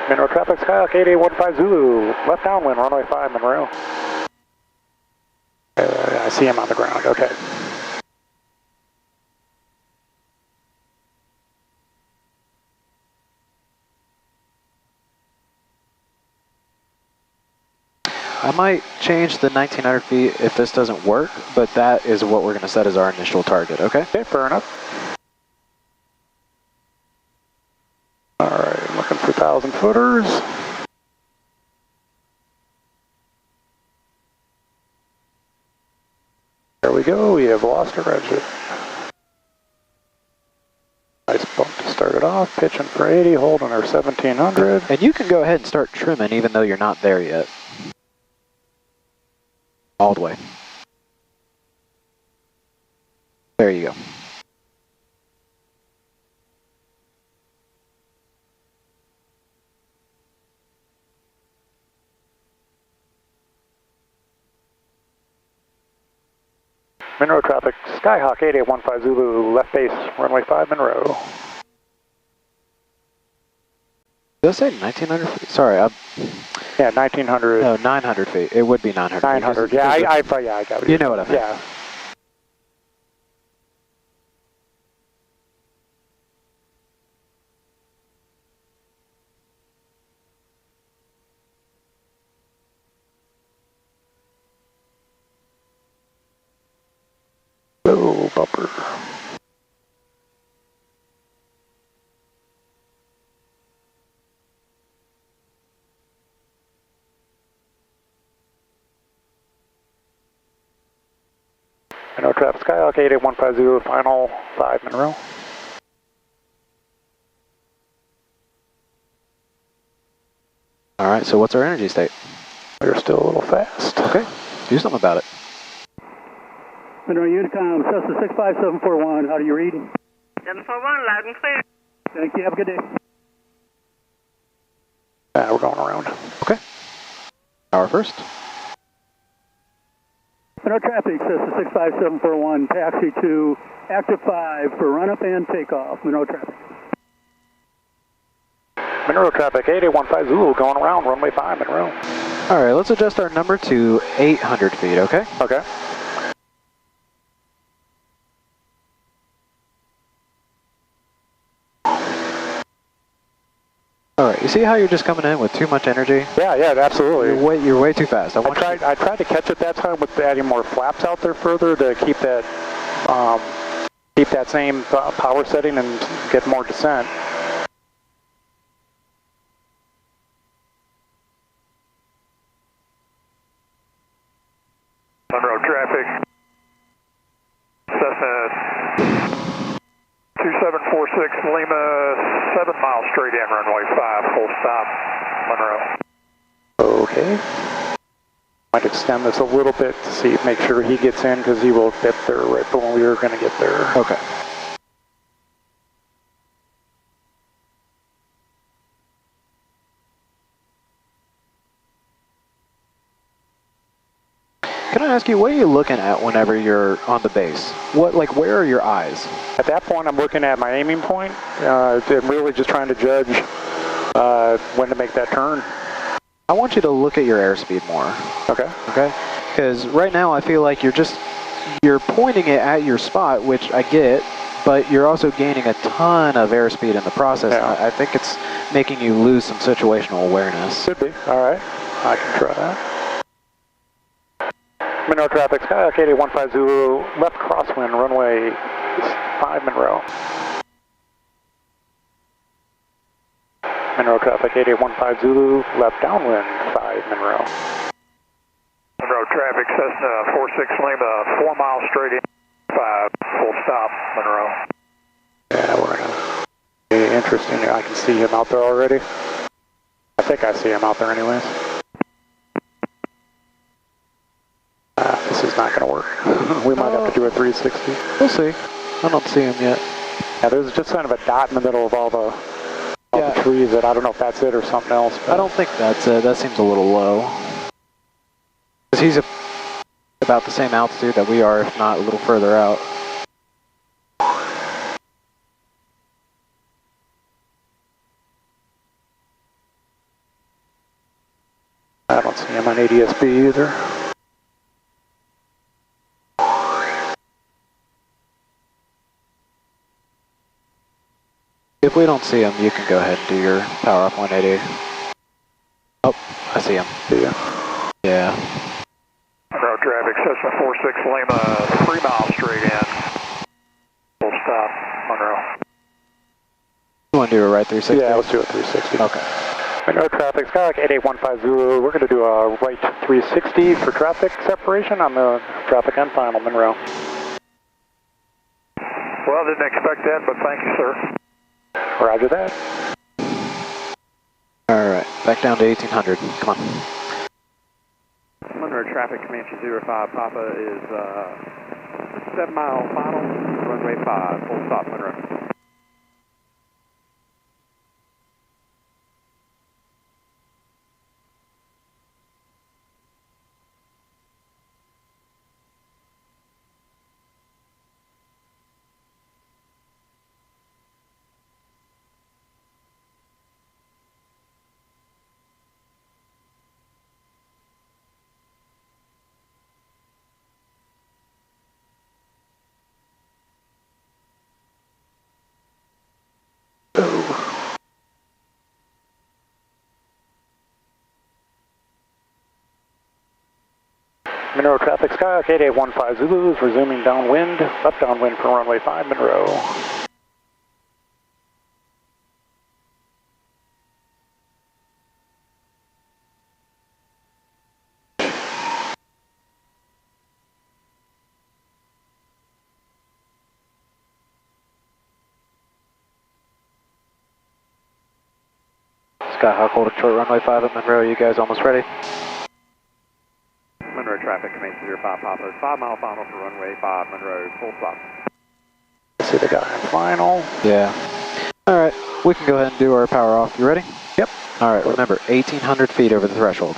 Monroe traffic, Skyhawk 8815 Zulu, left downwind, runway 5 Monroe. I see him on the ground, okay. I might change the 1900 feet if this doesn't work, but that is what we're going to set as our initial target, okay? Okay, fair enough. Alright, looking for 1,000 footers. There we go, we have lost our exit. Nice bump to start it off, pitching for 80, holding our 1700. And you can go ahead and start trimming even though you're not there yet. All the way. There you go. Monroe traffic, Skyhawk 8815 Zulu, left base, runway 5 Monroe. Did I say 1900 feet? Sorry, Yeah, 1900. no, 900 feet. It would be 900 900, yeah, I got it. You know what I meant. Yeah. Oh, bumper. Monroe traffic, Skyhawk 8815 Zulu, final 5 Monroe. All right, so what's our energy state? We're still a little fast. Okay, do something about it. Monroe Unicom, Cessna 65741, how do you read? 741, loud and clear. Thank you, have a good day. We're going around. Okay. Power first. Monroe traffic, Cessna 65741, taxi to active 5 for run-up and takeoff. Monroe traffic. Monroe traffic, 8815 Zulu, going around, runway 5 Monroe. All right, let's adjust our number to 800 feet, okay? Okay. All right, you see how you're just coming in with too much energy? Yeah, absolutely. You're way too fast. I tried to catch it that time with adding more flaps out there further to keep that same power setting and get more descent. Monroe traffic, Cessna 2746 Lima, 7 miles straight in, runway 5, full stop, Monroe. Okay. Might extend this a little bit to see, make sure he gets in, because he will get there right when we are going to get there. Okay. Can I ask you, what are you looking at whenever you're on the base? Where are your eyes? At that point, I'm looking at my aiming point. I'm really just trying to judge when to make that turn. I want you to look at your airspeed more. Okay. Okay? Because right now I feel like you're pointing it at your spot, which I get, but you're also gaining a ton of airspeed in the process. Yeah. I think it's making you lose some situational awareness. Could be. All right. I can try that. Monroe traffic, Skyhawk 8815 Zulu, left crosswind, runway 5 Monroe. Monroe traffic, 8815 Zulu, left downwind, 5 Monroe. Monroe traffic, Cessna 46 Lima, 4 miles straight in, 5, full stop, Monroe. Yeah, we're gonna be interesting. I can see him out there already. I think I see him out there anyways. this is not going to work. We might have to do a 360. We'll see. I don't see him yet. Yeah, there's just kind of a dot in the middle of all the trees that I don't know if that's it or something else. I don't think that's it. That seems a little low. Because he's about the same altitude that we are, if not a little further out. I don't see him on ADS-B either. If we don't see him, you can go ahead and do your power off 180. Oh, I see him. Yeah. Yeah. Monroe traffic, Cessna 46 Lima, 3 miles straight in. Full stop, Monroe. You want to do a right 360? Yeah, let's do a 360. Okay. Monroe traffic, Skyhawk 8815 Zulu. We're going to do a right 360 for traffic separation on the traffic end final, Monroe. Well, didn't expect that, but thank you, sir. Roger that. Alright, back down to 1800. Come on. Monroe traffic, Comanche 05 Papa is 7 mile final, runway 5, full stop, Monroe. Monroe traffic, Skyhawk 8815 Zulu is resuming downwind, left downwind for runway 5, Monroe. Skyhawk holding short runway 5 at Monroe. You guys almost ready? Monroe traffic, Comanche 05 Papa, 5 mile final for runway 5, Monroe, full stop. See the guy in final. Yeah. Alright, we can go ahead and do our power off. You ready? Yep. Alright, remember, 1,800 feet over the threshold.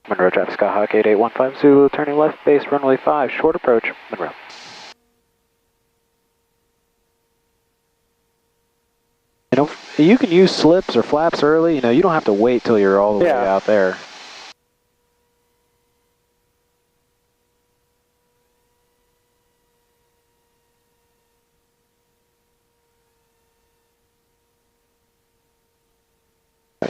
Monroe traffic, Skyhawk 8815 Zulu, turning left base, runway 5, short approach, Monroe. You know, you can use slips or flaps early, you know, you don't have to wait till you're all the way out there.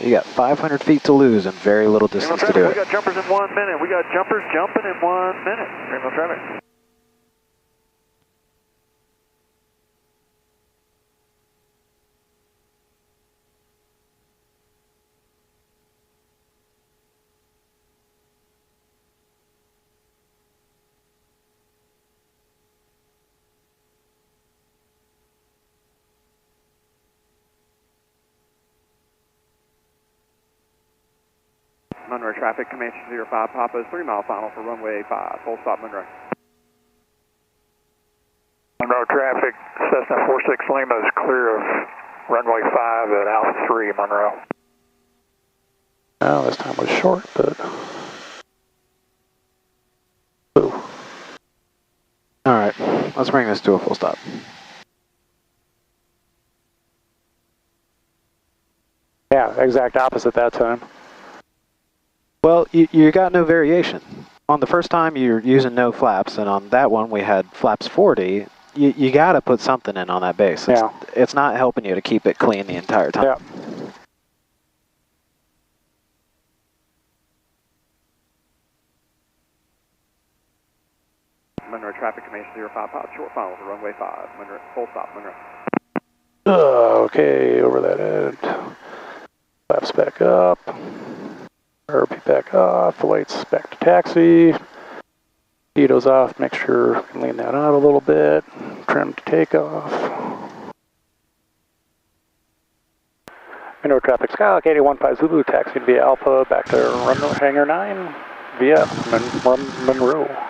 You got 500 feet to lose and very little distance to do it. We got jumpers in 1 minute. We got jumpers jumping in 1 minute. Rainbow traffic. Monroe traffic, Comanche 05 Papa is 3 mile final for runway 5, full stop, Monroe. Monroe traffic, Cessna 46 Lima is clear of runway 5 at Alpha 3, Monroe. Well, this time was short, but... Ooh. Alright, let's bring this to a full stop. Yeah, exact opposite that time. Well, you got no variation. On the first time, you're using no flaps, and on that one, we had flaps 40. You got to put something in on that base. It's not helping you to keep it clean the entire time. Yeah. Monroe traffic, Comanche 05 Pop, short final for runway 5, Monroe, full stop, Monroe. Okay, over that end. Flaps back up. RP back off, the lights back to taxi. Heato's off, make sure we can lean that out a little bit. trim to takeoff. Monroe traffic, Skylark 815 Zulu, taxiing via Alpha back to runway hangar 9 via Monroe.